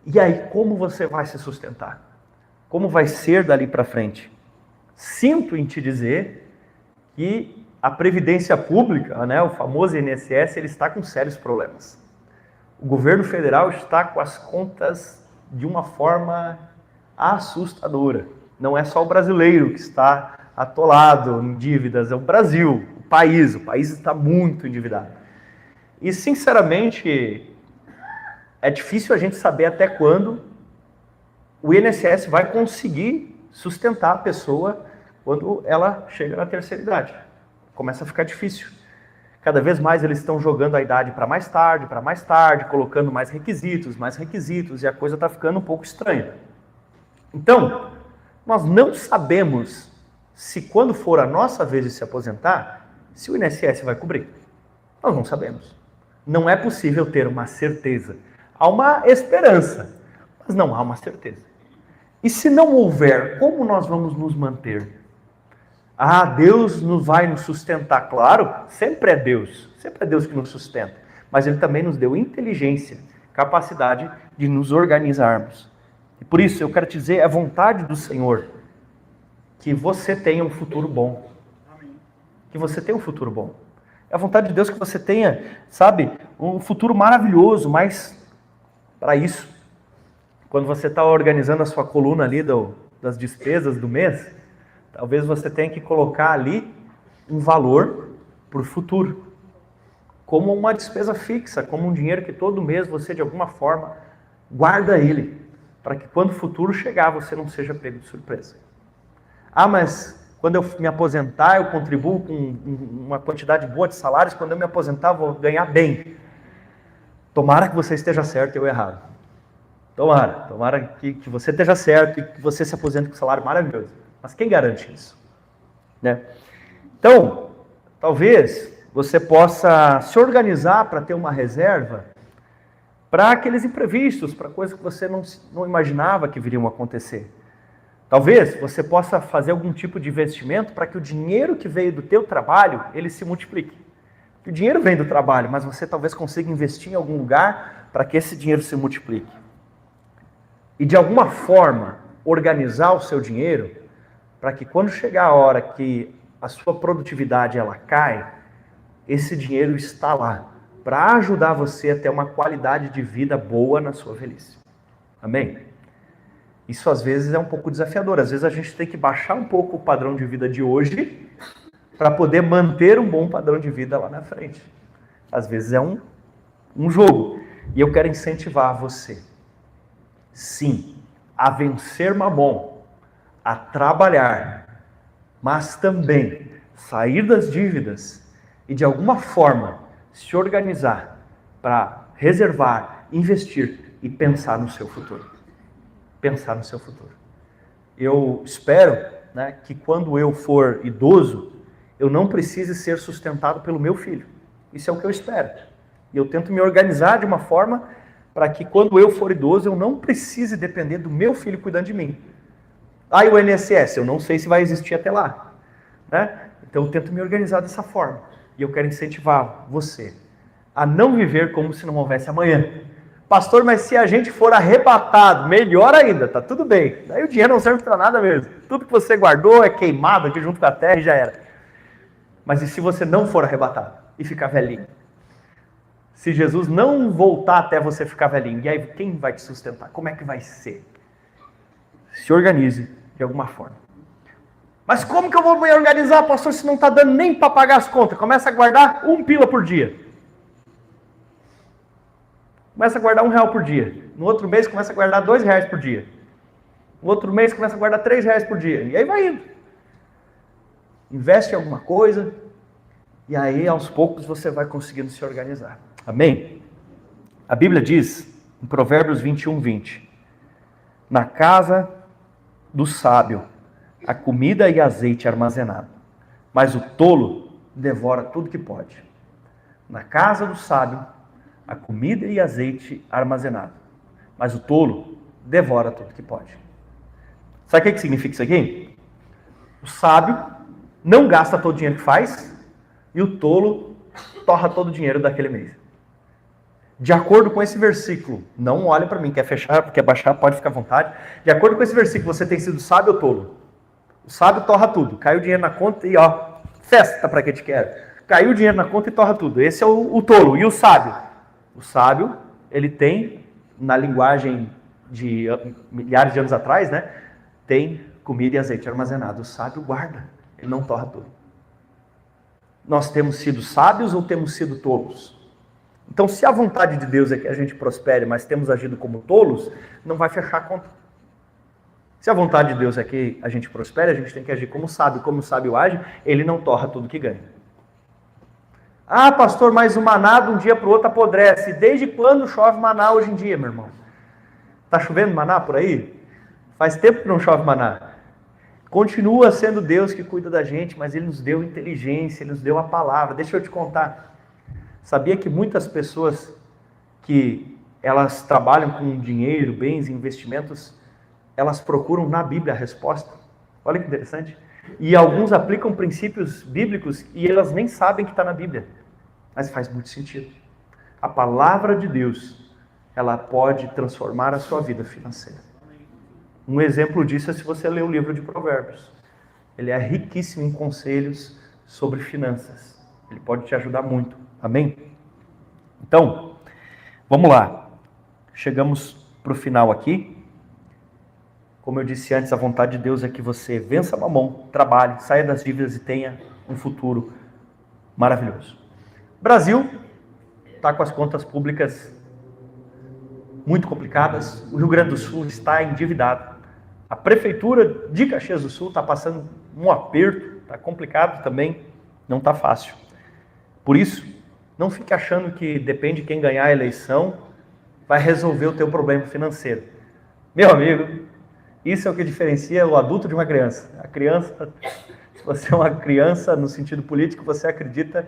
A: E aí, como você vai se sustentar? Como vai ser dali para frente? Sinto em te dizer que a Previdência Pública, né, o famoso INSS, ele está com sérios problemas. O governo federal está com as contas de uma forma assustadora. Não é só o brasileiro que está atolado em dívidas, é o Brasil, o país está muito endividado. E, sinceramente, é difícil a gente saber até quando o INSS vai conseguir sustentar a pessoa quando ela chega na terceira idade. Começa a ficar difícil. Cada vez mais eles estão jogando a idade para mais tarde, colocando mais requisitos, e a coisa está ficando um pouco estranha. Então, nós não sabemos se quando for a nossa vez de se aposentar, se o INSS vai cobrir. Nós não sabemos. Não é possível ter uma certeza. Há uma esperança, mas não há uma certeza. E se não houver, como nós vamos nos manter? Ah, Deus vai nos sustentar. Claro, sempre é Deus que nos sustenta. Mas Ele também nos deu inteligência, capacidade de nos organizarmos. E por isso eu quero te dizer, é vontade do Senhor que você tenha um futuro bom. Que você tenha um futuro bom. É a vontade de Deus que você tenha, sabe, um futuro maravilhoso, mas para isso, quando você está organizando a sua coluna ali das despesas do mês, talvez você tenha que colocar ali um valor para o futuro. Como uma despesa fixa, como um dinheiro que todo mês você, de alguma forma, guarda ele, para que quando o futuro chegar, você não seja pego de surpresa. Ah, mas quando eu me aposentar, eu contribuo com uma quantidade boa de salários, quando eu me aposentar, eu vou ganhar bem. Tomara que você esteja certo e eu errado. Tomara que você esteja certo e que você se aposente com um salário maravilhoso. Mas quem garante isso? Né? Então, talvez você possa se organizar para ter uma reserva para aqueles imprevistos, para coisas que você não imaginava que viriam a acontecer. Talvez você possa fazer algum tipo de investimento para que o dinheiro que veio do teu trabalho, ele se multiplique. O dinheiro vem do trabalho, mas você talvez consiga investir em algum lugar para que esse dinheiro se multiplique. E de alguma forma, organizar o seu dinheiro para que quando chegar a hora que a sua produtividade ela cai, esse dinheiro está lá para ajudar você a ter uma qualidade de vida boa na sua velhice. Amém? Isso às vezes é um pouco desafiador. Às vezes a gente tem que baixar um pouco o padrão de vida de hoje para poder manter um bom padrão de vida lá na frente. Às vezes é um jogo. E eu quero incentivar você, sim, a vencer Mamon, a trabalhar, mas também sair das dívidas e de alguma forma se organizar para reservar, investir e pensar no seu futuro. Pensar no seu futuro. Eu espero, né, que quando eu for idoso, eu não precise ser sustentado pelo meu filho. Isso é o que eu espero. E eu tento me organizar de uma forma para que quando eu for idoso, eu não precise depender do meu filho cuidando de mim. Ah, e o INSS? Eu não sei se vai existir até lá. Né? Então eu tento me organizar dessa forma. E eu quero incentivar você a não viver como se não houvesse amanhã. Pastor, mas se a gente for arrebatado, melhor ainda, tá tudo bem. Daí o dinheiro não serve para nada mesmo. Tudo que você guardou é queimado aqui junto com a terra e já era. Mas e se você não for arrebatado e ficar velhinho? Se Jesus não voltar até você ficar velhinho, e aí quem vai te sustentar? Como é que vai ser? Se organize de alguma forma. Mas como que eu vou me organizar, pastor, se não está dando nem para pagar as contas? Começa a guardar 1 pila por dia. Começa a guardar R$1 por dia. No outro mês começa a guardar R$2 por dia. No outro mês começa a guardar R$3 por dia. E aí vai indo. Investe em alguma coisa. E aí aos poucos você vai conseguindo se organizar. Amém? A Bíblia diz, em Provérbios 21:20, na casa do sábio, a comida e azeite armazenado, mas o tolo devora tudo que pode. Na casa do sábio, a comida e azeite armazenado, mas o tolo devora tudo que pode. Sabe o que significa isso aqui? O sábio não gasta todo o dinheiro que faz e o tolo torra todo o dinheiro daquele mês. De acordo com esse versículo, não olhe para mim, quer fechar, quer baixar, pode ficar à vontade. De acordo com esse versículo, você tem sido sábio ou tolo? O sábio torra tudo, caiu o dinheiro na conta e ó, festa para que te quero. Caiu o dinheiro na conta e torra tudo. Esse é o tolo. E o sábio? O sábio, ele tem, na linguagem de milhares de anos atrás, né, tem comida e azeite armazenado. O sábio guarda, ele não torra tudo. Nós temos sido sábios ou temos sido tolos? Então, se a vontade de Deus é que a gente prospere, mas temos agido como tolos, não vai fechar a conta. Se a vontade de Deus é que a gente prospere, a gente tem que agir como sábio. Como o sábio age, ele não torra tudo que ganha. Ah, pastor, mas o maná de um dia para o outro apodrece. Desde quando chove maná hoje em dia, meu irmão? Está chovendo maná por aí? Faz tempo que não chove maná. Continua sendo Deus que cuida da gente, mas Ele nos deu inteligência, Ele nos deu a palavra. Deixa eu te contar. Sabia que muitas pessoas que elas trabalham com dinheiro, bens e investimentos, elas procuram na Bíblia a resposta? Olha que interessante. E alguns aplicam princípios bíblicos e elas nem sabem que está na Bíblia. Mas faz muito sentido. A palavra de Deus, ela pode transformar a sua vida financeira. Um exemplo disso é se você ler o livro de Provérbios. Ele é riquíssimo em conselhos sobre finanças. Ele pode te ajudar muito. Amém? Então, vamos lá. Chegamos para o final aqui. Como eu disse antes, a vontade de Deus é que você vença Mamon, trabalhe, saia das dívidas e tenha um futuro maravilhoso. Brasil está com as contas públicas muito complicadas. O Rio Grande do Sul está endividado. A prefeitura de Caxias do Sul está passando um aperto, está complicado também, não está fácil. Por isso, não fique achando que depende de quem ganhar a eleição vai resolver o teu problema financeiro. Meu amigo, isso é o que diferencia o adulto de uma criança. A criança, se você é uma criança no sentido político, você acredita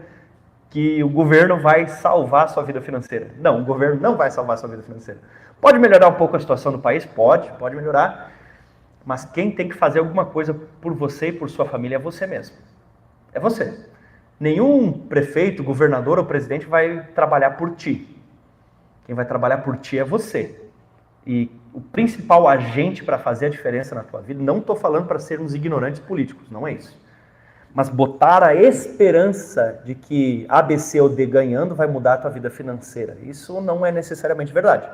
A: que o governo vai salvar a sua vida financeira. Não, o governo não vai salvar a sua vida financeira. Pode melhorar um pouco a situação do país? Pode melhorar. Mas quem tem que fazer alguma coisa por você e por sua família é você mesmo. É você. Nenhum prefeito, governador ou presidente vai trabalhar por ti. Quem vai trabalhar por ti é você. E o principal agente para fazer a diferença na tua vida, não estou falando para sermos ignorantes políticos, não é isso. Mas botar a esperança de que A, B, C ou D ganhando vai mudar a tua vida financeira. Isso não é necessariamente verdade.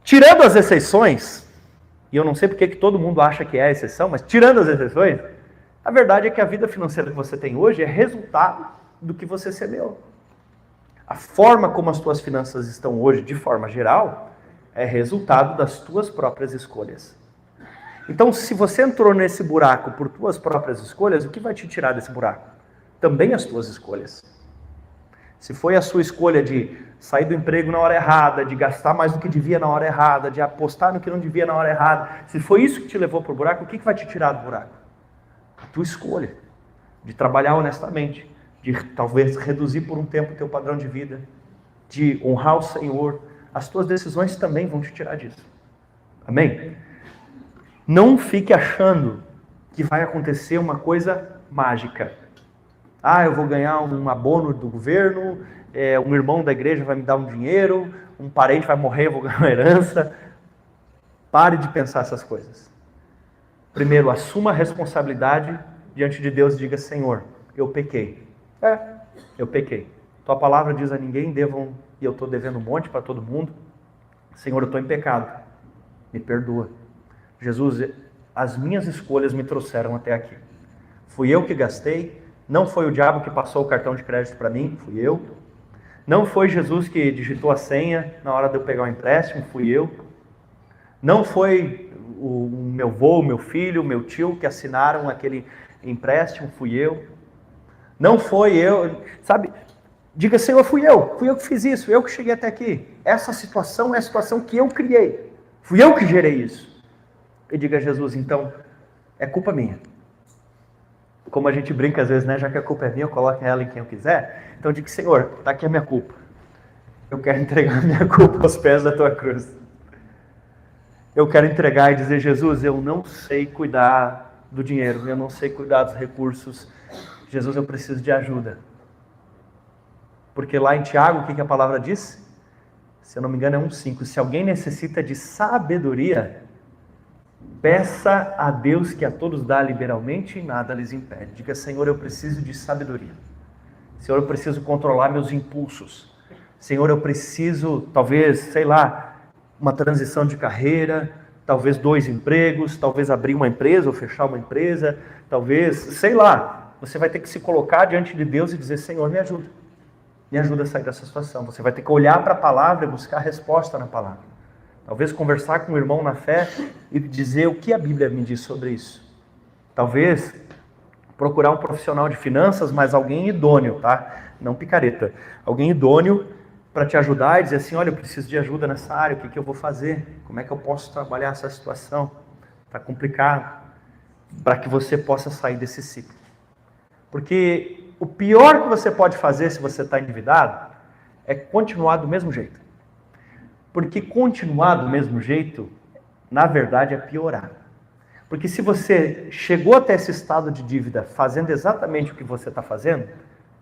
A: Tirando as exceções, e eu não sei porque que todo mundo acha que é a exceção, mas tirando as exceções, a verdade é que a vida financeira que você tem hoje é resultado do que você semeou. A forma como as tuas finanças estão hoje, de forma geral, é resultado das tuas próprias escolhas. Então, se você entrou nesse buraco por tuas próprias escolhas, o que vai te tirar desse buraco? Também as tuas escolhas. Se foi a sua escolha de sair do emprego na hora errada, de gastar mais do que devia na hora errada, de apostar no que não devia na hora errada, se foi isso que te levou para o buraco, o que vai te tirar do buraco? A tua escolha de trabalhar honestamente, de talvez reduzir por um tempo o teu padrão de vida, de honrar o Senhor. As tuas decisões também vão te tirar disso. Amém? Não fique achando que vai acontecer uma coisa mágica. Eu vou ganhar um abono do governo, um irmão da igreja vai me dar um dinheiro, um parente vai morrer, eu vou ganhar uma herança. Pare de pensar essas coisas. Primeiro, assuma a responsabilidade diante de Deus e diga: Senhor, eu pequei. Eu pequei. Tua palavra diz a ninguém devam, e eu estou devendo um monte para todo mundo. Senhor, eu estou em pecado. Me perdoa. Jesus, as minhas escolhas me trouxeram até aqui. Fui eu que gastei, não foi o diabo que passou o cartão de crédito para mim, fui eu. Não foi Jesus que digitou a senha na hora de eu pegar o empréstimo, fui eu. Não foi o meu avô, meu filho, meu tio que assinaram aquele empréstimo, fui eu. Não foi eu, sabe? Diga: Senhor, fui eu que fiz isso, eu que cheguei até aqui. Essa situação é a situação que eu criei, fui eu que gerei isso. E diga: Jesus, então, é culpa minha. Como a gente brinca às vezes, né? Já que a culpa é minha, eu coloco ela em quem eu quiser. Então diga: Senhor, está aqui a minha culpa. Eu quero entregar a minha culpa aos pés da tua cruz. Eu quero entregar e dizer: Jesus, eu não sei cuidar do dinheiro, eu não sei cuidar dos recursos. Jesus, eu preciso de ajuda. Porque lá em Tiago, o que a palavra diz? Se eu não me engano é 1,5. Se alguém necessita de sabedoria, peça a Deus, que a todos dá liberalmente e nada lhes impede. Diga: Senhor, eu preciso de sabedoria. Senhor, eu preciso controlar meus impulsos. Senhor, eu preciso, talvez, sei lá, uma transição de carreira, talvez 2 empregos, talvez abrir uma empresa ou fechar uma empresa, talvez, sei lá. Você vai ter que se colocar diante de Deus e dizer: Senhor, me ajuda. Me ajuda a sair dessa situação. Você vai ter que olhar para a palavra e buscar resposta na palavra. Talvez conversar com um irmão na fé e dizer o que a Bíblia me diz sobre isso. Talvez procurar um profissional de finanças, mas alguém idôneo, tá? Não picareta. Alguém idôneo para te ajudar e dizer assim: olha, eu preciso de ajuda nessa área, o que eu vou fazer? Como é que eu posso trabalhar essa situação? Está complicado. Para que você possa sair desse ciclo. Porque o pior que você pode fazer se você está endividado é continuar do mesmo jeito. Porque continuar do mesmo jeito, na verdade, é piorar. Porque se você chegou até esse estado de dívida fazendo exatamente o que você está fazendo,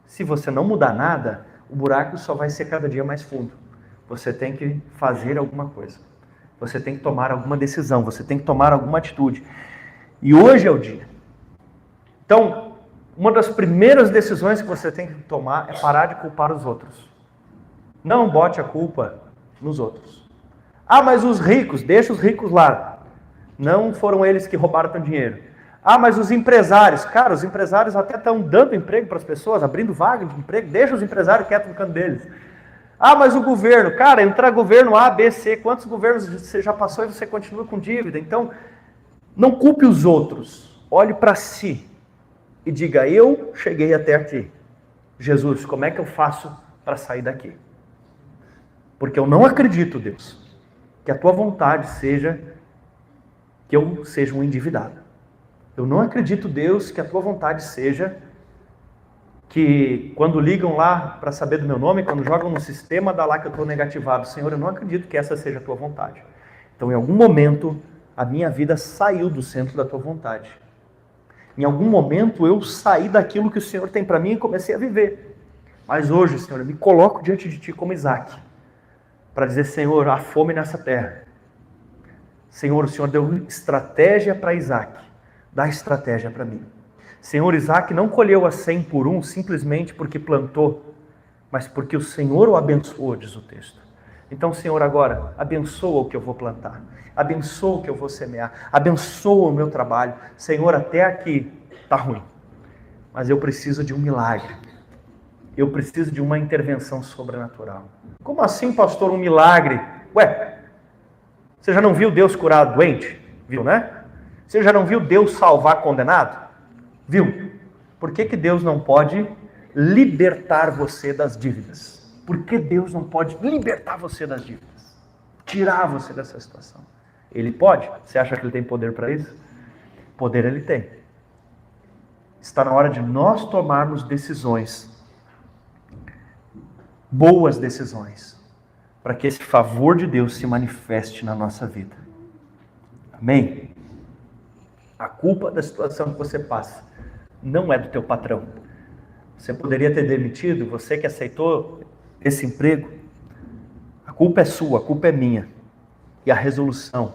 A: se você não mudar nada, o buraco só vai ser cada dia mais fundo. Você tem que fazer alguma coisa. Você tem que tomar alguma decisão. Você tem que tomar alguma atitude. E hoje é o dia. Então, uma das primeiras decisões que você tem que tomar é parar de culpar os outros. Não bote a culpa nos outros. Ah, mas os ricos, deixa os ricos lá. Não foram eles que roubaram teu dinheiro. Ah, mas os empresários. Cara, os empresários até estão dando emprego para as pessoas, abrindo vaga de emprego. Deixa os empresários quietos no canto deles. Ah, mas o governo. Cara, entrar governo A, B, C. Quantos governos você já passou e você continua com dívida? Então, não culpe os outros. Olhe para si e diga, eu cheguei até aqui. Jesus, como é que eu faço para sair daqui? Porque eu não acredito, Deus, que a tua vontade seja que eu seja um endividado. Eu não acredito, Deus, que a tua vontade seja que quando ligam lá para saber do meu nome, quando jogam no sistema, dá lá que eu estou negativado. Senhor, eu não acredito que essa seja a tua vontade. Então, em algum momento, a minha vida saiu do centro da tua vontade. Em algum momento, eu saí daquilo que o Senhor tem para mim e comecei a viver. Mas hoje, Senhor, eu me coloco diante de ti como Isaac, para dizer, Senhor, há fome nessa terra. Senhor, o Senhor deu estratégia para Isaac, dá estratégia para mim. Senhor, Isaac não colheu a 100 por 1 simplesmente porque plantou, mas porque o Senhor o abençoou, diz o texto. Então, Senhor, agora, abençoa o que eu vou plantar, abençoa o que eu vou semear, abençoa o meu trabalho. Senhor, até aqui está ruim, mas eu preciso de um milagre, eu preciso de uma intervenção sobrenatural. Como assim, pastor, um milagre? Ué, você já não viu Deus curar doente? Viu, né? Você já não viu Deus salvar condenado? Viu? Por que Deus não pode libertar você das dívidas? Por que Deus não pode libertar você das dívidas? Tirar você dessa situação? Ele pode? Você acha que ele tem poder para isso? Poder ele tem. Está na hora de nós tomarmos decisões, boas decisões, para que esse favor de Deus se manifeste na nossa vida. Amém? A culpa da situação que você passa não é do teu patrão. Você poderia ter demitido, você que aceitou esse emprego, a culpa é sua, a culpa é minha. E a resolução,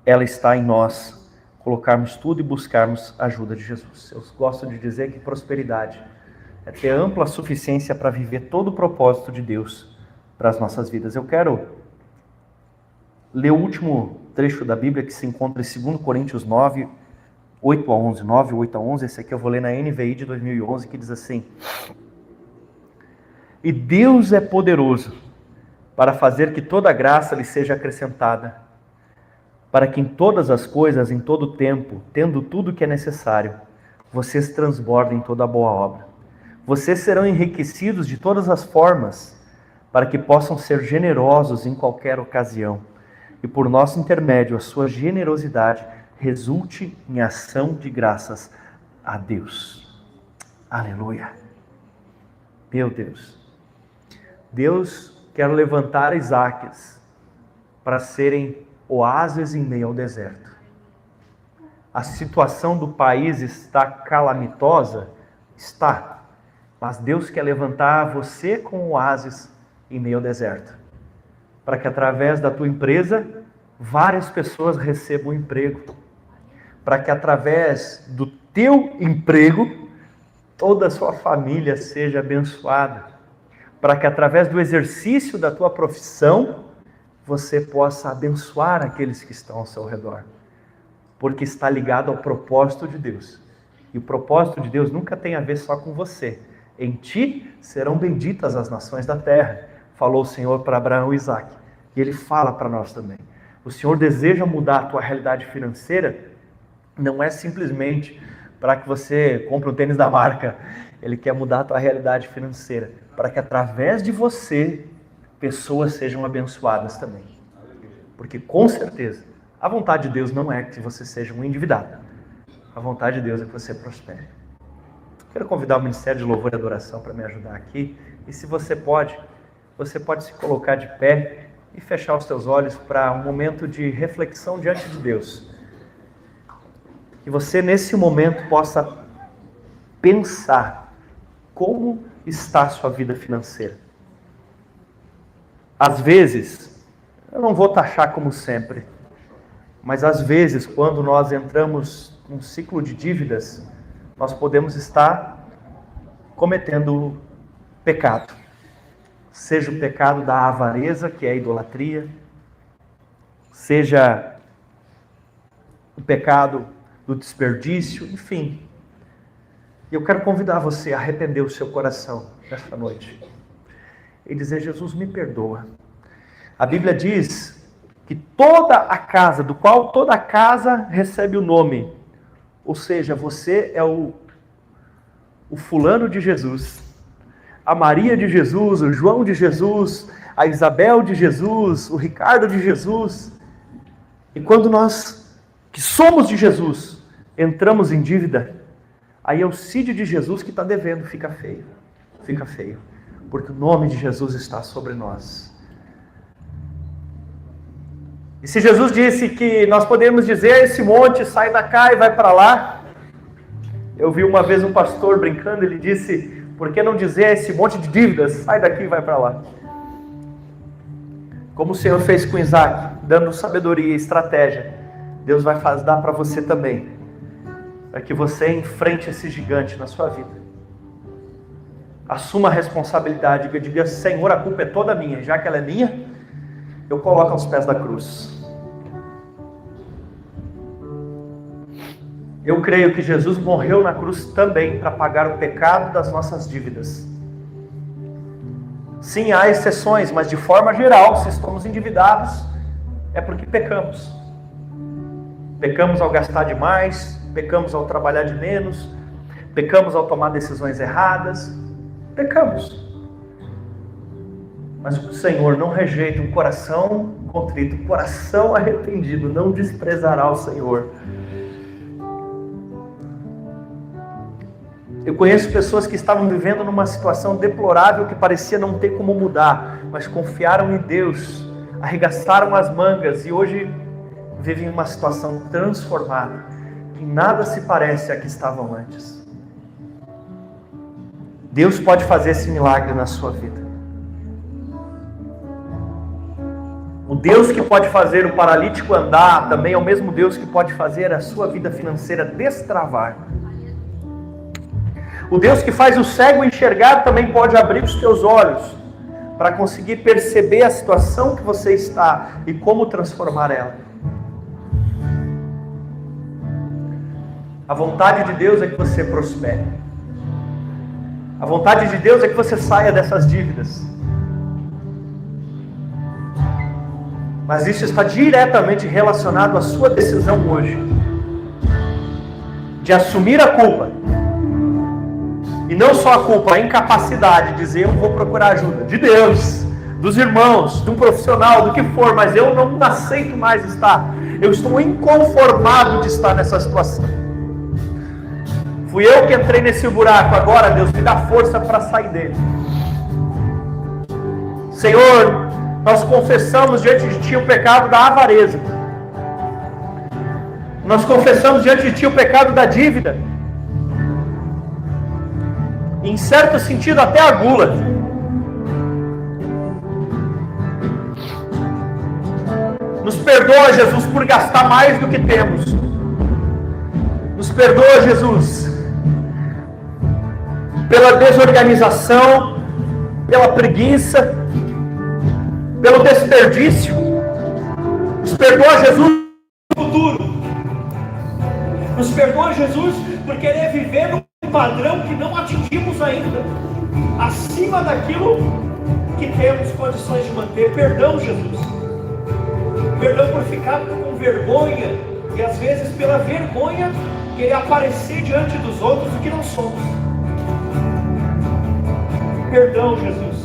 A: ela está em nós, colocarmos tudo e buscarmos a ajuda de Jesus. Eu gosto de dizer que prosperidade é ter ampla suficiência para viver todo o propósito de Deus para as nossas vidas. Eu quero ler o último trecho da Bíblia que se encontra em 2 Coríntios 9, 8 a 11. 9, 8 a 11. Esse aqui eu vou ler na NVI de 2011, que diz assim: E Deus é poderoso para fazer que toda graça lhe seja acrescentada, para que em todas as coisas, em todo o tempo, tendo tudo o que é necessário, vocês transbordem toda a boa obra. Vocês serão enriquecidos de todas as formas, para que possam ser generosos em qualquer ocasião. E por nosso intermédio, a sua generosidade resulte em ação de graças a Deus. Aleluia. Meu Deus. Deus quer levantar Isaques para serem oásis em meio ao deserto. A situação do país está calamitosa? Está. Mas Deus quer levantar você com oásis em meio ao deserto, para que através da tua empresa várias pessoas recebam emprego, para que através do teu emprego toda a sua família seja abençoada, para que através do exercício da tua profissão você possa abençoar aqueles que estão ao seu redor, porque está ligado ao propósito de Deus. E o propósito de Deus nunca tem a ver só com você. Em ti serão benditas as nações da terra, falou o Senhor para Abraão e Isaque. E Ele fala para nós também. O Senhor deseja mudar a tua realidade financeira, não é simplesmente para que você compre um tênis da marca. Ele quer mudar a tua realidade financeira, para que através de você, pessoas sejam abençoadas também. Porque com certeza, a vontade de Deus não é que você seja um endividado. A vontade de Deus é que você prospere. Quero convidar o Ministério de Louvor e Adoração para me ajudar aqui. E se você pode se colocar de pé e fechar os teus olhos para um momento de reflexão diante de Deus. Que você nesse momento possa pensar como está a sua vida financeira. Às vezes, eu não vou taxar como sempre, mas às vezes quando nós entramos num ciclo de dívidas, nós podemos estar cometendo pecado. Seja o pecado da avareza, que é a idolatria, seja o pecado do desperdício, enfim. E eu quero convidar você a arrepender o seu coração nesta noite e dizer: Jesus, me perdoa. A Bíblia diz que toda a casa, do qual toda a casa recebe o nome, ou seja, você é o fulano de Jesus, a Maria de Jesus, o João de Jesus, a Isabel de Jesus, o Ricardo de Jesus. E quando nós, que somos de Jesus, entramos em dívida, aí é o Cid de Jesus que está devendo, fica feio, porque o nome de Jesus está sobre nós. E se Jesus disse que nós podemos dizer: esse monte sai da cá e vai para lá, eu vi uma vez um pastor brincando, ele disse: por que não dizer esse monte de dívidas, sai daqui e vai para lá? Como o Senhor fez com Isaac, dando sabedoria e estratégia, Deus vai dar para você também, para que você enfrente esse gigante na sua vida. Assuma a responsabilidade, e diga: Senhor, a culpa é toda minha, já que ela é minha, eu coloco aos pés da cruz. Eu creio que Jesus morreu na cruz também para pagar o pecado das nossas dívidas. Sim, há exceções, mas de forma geral, se estamos endividados, é porque pecamos. Pecamos ao gastar demais, pecamos ao trabalhar de menos, pecamos ao tomar decisões erradas, pecamos. Mas o Senhor não rejeita um coração contrito, um coração arrependido, não desprezará o Senhor. Eu conheço pessoas que estavam vivendo numa situação deplorável que parecia não ter como mudar, mas confiaram em Deus, arregaçaram as mangas e hoje vivem uma situação transformada, que nada se parece a que estavam antes. Deus pode fazer esse milagre na sua vida. O Deus que pode fazer o paralítico andar também é o mesmo Deus que pode fazer a sua vida financeira destravar. O Deus que faz o cego enxergar também pode abrir os teus olhos para conseguir perceber a situação que você está e como transformar ela. A vontade de Deus é que você prospere. A vontade de Deus é que você saia dessas dívidas. Mas isso está diretamente relacionado à sua decisão hoje de assumir a culpa. E não só a culpa, a incapacidade de dizer: eu vou procurar ajuda de Deus, dos irmãos, de um profissional, do que for, mas eu não aceito mais estar. Eu estou inconformado de estar nessa situação. Fui eu que entrei nesse buraco, agora Deus me dá força para sair dele. Senhor, nós confessamos diante de Ti o pecado da avareza. Nós confessamos diante de Ti o pecado da dívida. Em certo sentido, até a gula. Nos perdoa, Jesus, por gastar mais do que temos. Nos perdoa, Jesus, pela desorganização, pela preguiça, pelo desperdício. Nos perdoa, Jesus, pelo futuro. Nos perdoa, Jesus, por querer viver no padrão que não atingimos ainda, acima daquilo que temos condições de manter. Perdão, Jesus. Perdão por ficar com vergonha e às vezes pela vergonha querer aparecer diante dos outros o que não somos. Perdão, Jesus.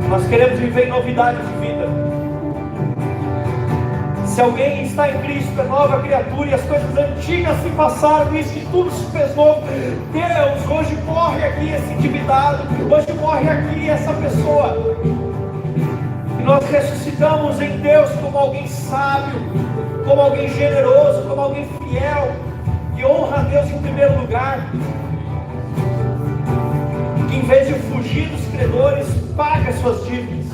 A: Nós queremos viver em novidade de vida. Se alguém está em Cristo, é nova criatura, e as coisas antigas se passaram, e se tudo se fez novo. Deus, hoje morre aqui esse endividado, hoje morre aqui essa pessoa, e nós ressuscitamos em Deus como alguém sábio, como alguém generoso, como alguém fiel, que honra a Deus em primeiro lugar, que em vez de fugir dos credores, paga suas dívidas.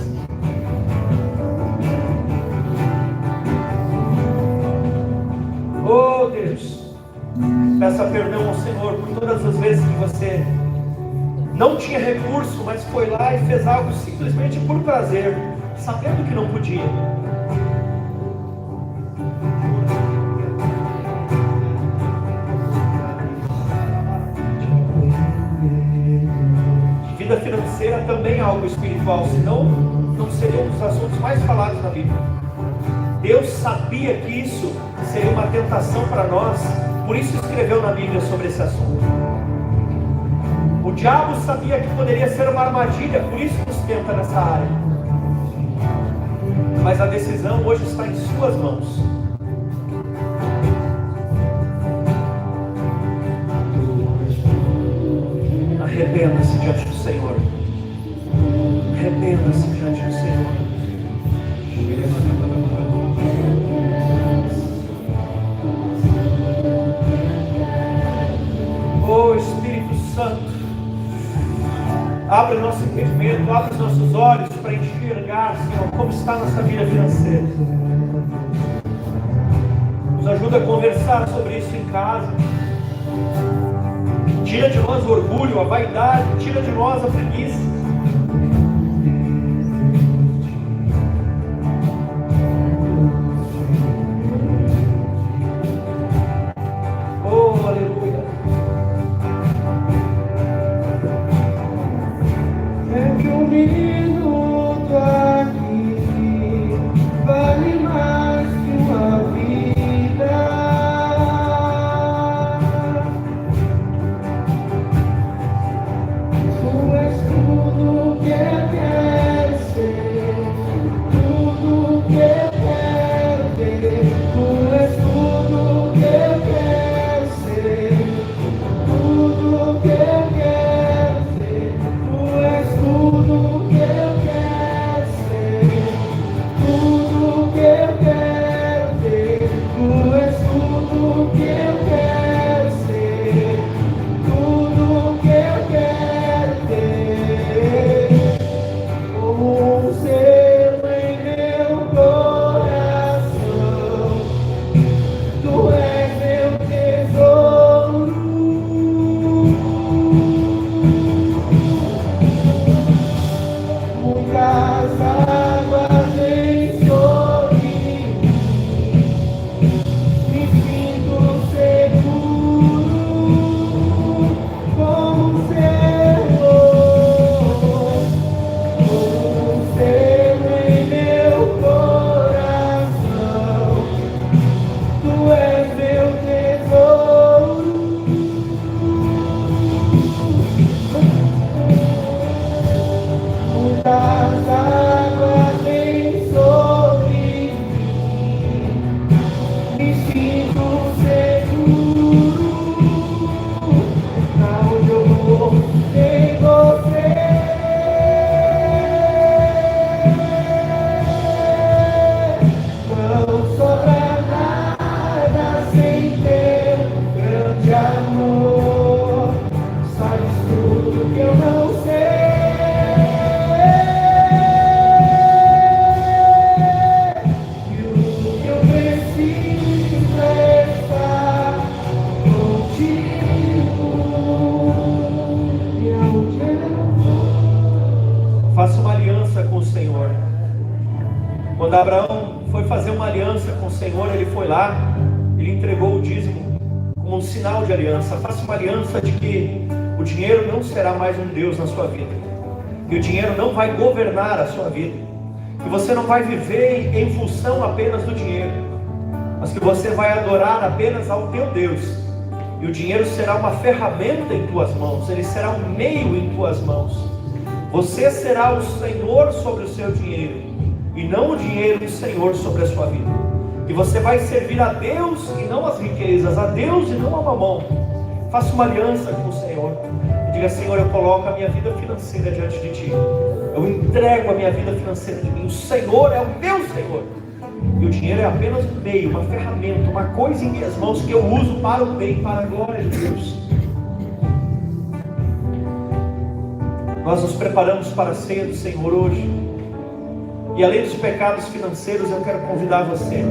A: Oh Deus, peça perdão ao Senhor por todas as vezes que você não tinha recurso, mas foi lá e fez algo simplesmente por prazer, sabendo que não podia. Vida financeira também é algo espiritual, senão não seria um dos assuntos mais falados na Bíblia. Deus sabia que isso seria uma tentação para nós, por isso escreveu na Bíblia sobre esse assunto. O diabo sabia que poderia ser uma armadilha, por isso nos tenta nessa área. Mas a decisão hoje está em suas mãos. Arrependa-se diante do Senhor. Arrependa-se diante do Senhor. Oh Espírito Santo, abre o nosso entendimento, abre os nossos olhos para enxergar, Senhor, como está a nossa vida financeira. Nos ajuda a conversar sobre isso em casa. Tira de nós o orgulho, a vaidade, tira de nós a preguiça. Oh, aleluia.
B: É que um minuto aqui vale mais que uma vida. Tu és tudo que eu quero ser, tudo que eu quero ter. Tu és tudo que eu quero ser, tudo que eu quero ser. Tu és tudo que eu quero ser, tudo que eu quero ter. Tu és tudo que eu quero ser, tudo que eu quero ter. Como um selo em meu coração, tu és meu tesouro. Muitas águas vêm sobre mim, me sinto seguro, como um selo em meu coração. Tu és meu tesouro. Muitas águas vêm sobre mim, me sinto seguro. Pra onde eu vou, tem você. Não sobra nada sem teu grande amor. Sabes tudo que eu não sei. E o que eu preciso é estar contigo. E aonde eu vou,
A: Faça uma aliança com o Senhor. Quando Abraão foi fazer uma aliança com o Senhor, ele foi lá, ele entregou o dízimo como um sinal de aliança. Faça uma aliança de que o dinheiro não será mais um Deus na sua vida, que o dinheiro não vai governar a sua vida, que você não vai viver em função apenas do dinheiro, mas que você vai adorar apenas ao teu Deus, e o dinheiro será uma ferramenta em tuas mãos, ele será um meio em tuas mãos. Você será o Senhor sobre o seu dinheiro, e não o dinheiro o Senhor sobre a sua vida. E você vai servir a Deus e não as riquezas, a Deus e não a mamão. Faça uma aliança com o Senhor. E diga: Senhor, eu coloco a minha vida financeira diante de Ti. Eu entrego a minha vida financeira de mim. O Senhor é o meu Senhor. E o dinheiro é apenas um meio, uma ferramenta, uma coisa em minhas mãos que eu uso para o bem, para a glória de Deus. Nós nos preparamos para a ceia do Senhor hoje. E além dos pecados financeiros, eu quero convidar você.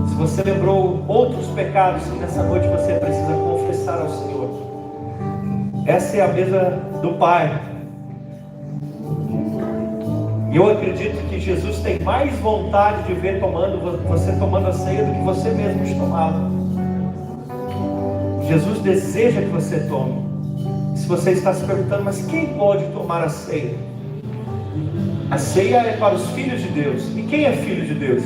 A: Se você lembrou outros pecados que nessa noite você precisa confessar ao Senhor, essa é a mesa do Pai. E eu acredito que Jesus tem mais vontade de ver você tomando a ceia do que você mesmo de tomá-la. Jesus deseja que você tome. Se você está se perguntando: mas quem pode tomar a ceia? A ceia é para os filhos de Deus. E quem é filho de Deus?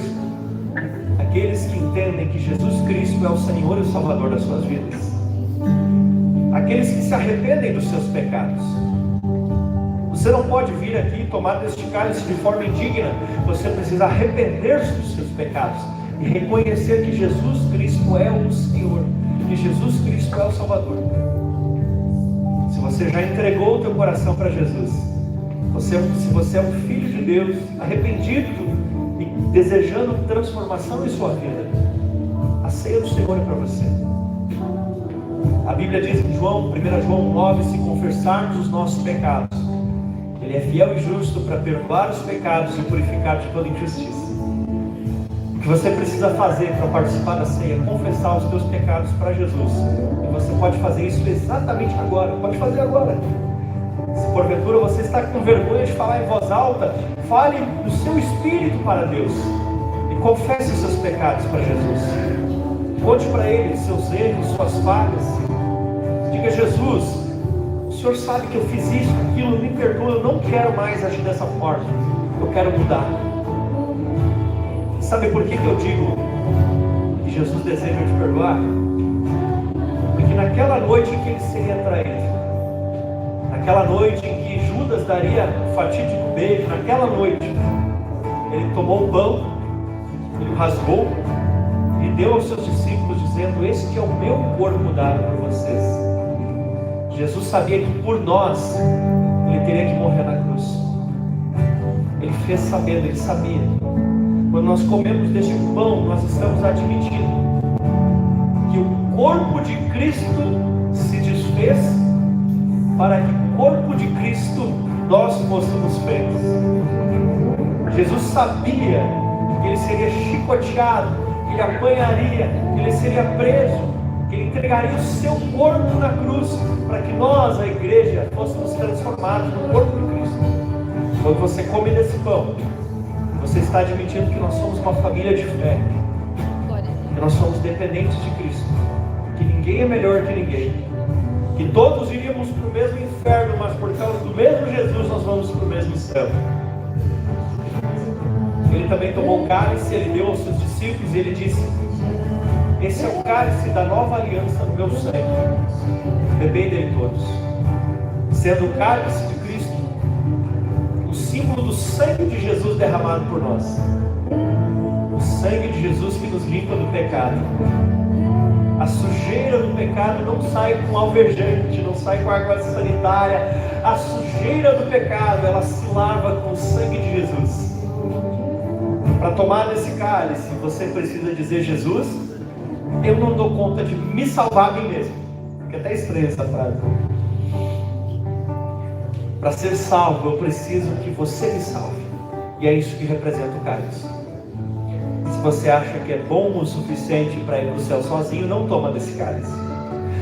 A: Aqueles que entendem que Jesus Cristo é o Senhor e o Salvador das suas vidas. Aqueles que se arrependem dos seus pecados. Você não pode vir aqui e tomar deste cálice de forma indigna. Você precisa arrepender-se dos seus pecados e reconhecer que Jesus Cristo é o Senhor, que Jesus Cristo é o Salvador. Se você já entregou o teu coração para Jesus, se você é um filho de Deus, arrependido e desejando transformação em sua vida, a ceia do Senhor é para você. A Bíblia diz em 1 João 9, se confessarmos os nossos pecados, Ele é fiel e justo para perdoar os pecados e purificar de toda injustiça. O que você precisa fazer para participar da ceia é confessar os teus pecados para Jesus. E você pode fazer isso exatamente agora. Pode fazer agora. Se porventura você está com vergonha de falar em voz alta, fale do seu espírito para Deus e confesse os seus pecados para Jesus. Conte para Ele os seus erros, suas falhas. Diga: Jesus, o Senhor sabe que eu fiz isso, aquilo, me perdoa, eu não quero mais agir dessa forma, eu quero mudar. Sabe por que eu digo que Jesus deseja te perdoar? Porque naquela noite em que Ele seria traído, naquela noite em que Judas daria um fatídico beijo, naquela noite Ele tomou o pão, Ele o rasgou e deu aos seus discípulos dizendo: este é o meu corpo dado por vocês. Jesus sabia que por nós Ele teria que morrer na cruz. Ele fez sabendo, Ele sabia. Quando nós comemos deste pão, nós estamos admitindo que o corpo de Cristo se desfez para que o corpo de Cristo nós fôssemos feitos. Jesus sabia que Ele seria chicoteado, que Ele apanharia, que Ele seria preso, que Ele entregaria o seu corpo na cruz, para que nós, a igreja, fôssemos transformados no corpo de Cristo. Quando você come desse pão, você está admitindo que nós somos uma família de fé, que nós somos dependentes de Cristo, que ninguém é melhor que ninguém, que todos iríamos para o mesmo inferno, mas por causa do mesmo Jesus nós vamos para o mesmo céu. Ele também tomou o cálice, Ele deu aos seus discípulos e Ele disse: esse é o cálice da nova aliança no meu sangue, bebei dele todos. Sendo o cálice de Cristo o símbolo do sangue de Jesus derramado por nós, o sangue de Jesus que nos limpa do pecado. A sujeira do pecado não sai com alvejante, não sai com água sanitária. A sujeira do pecado, ela se lava com o sangue de Jesus. Para tomar desse cálice, você precisa dizer: Jesus, eu não dou conta de me salvar a mim mesmo. Fica até estranha essa frase. Para ser salvo, eu preciso que você me salve. E é isso que representa o cálice. Se você acha que é bom o suficiente para ir para o céu sozinho, não toma desse cálice.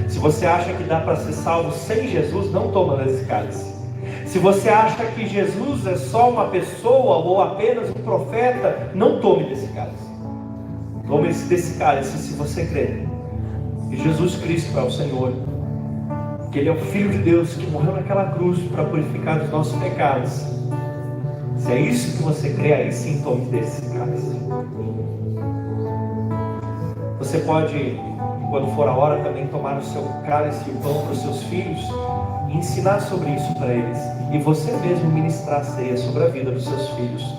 A: Se você acha que dá para ser salvo sem Jesus, não toma desse cálice. Se você acha que Jesus é só uma pessoa ou apenas um profeta, não tome desse cálice. Tome desse cálice se você crê que Jesus Cristo é o Senhor, que Ele é o Filho de Deus que morreu naquela cruz para purificar os nossos pecados. Se é isso que você crê, aí sim tome desse cálice. Você pode, quando for a hora, também tomar o seu cálice e o pão para os seus filhos e ensinar sobre isso para eles, e você mesmo ministrar a ceia sobre a vida dos seus filhos.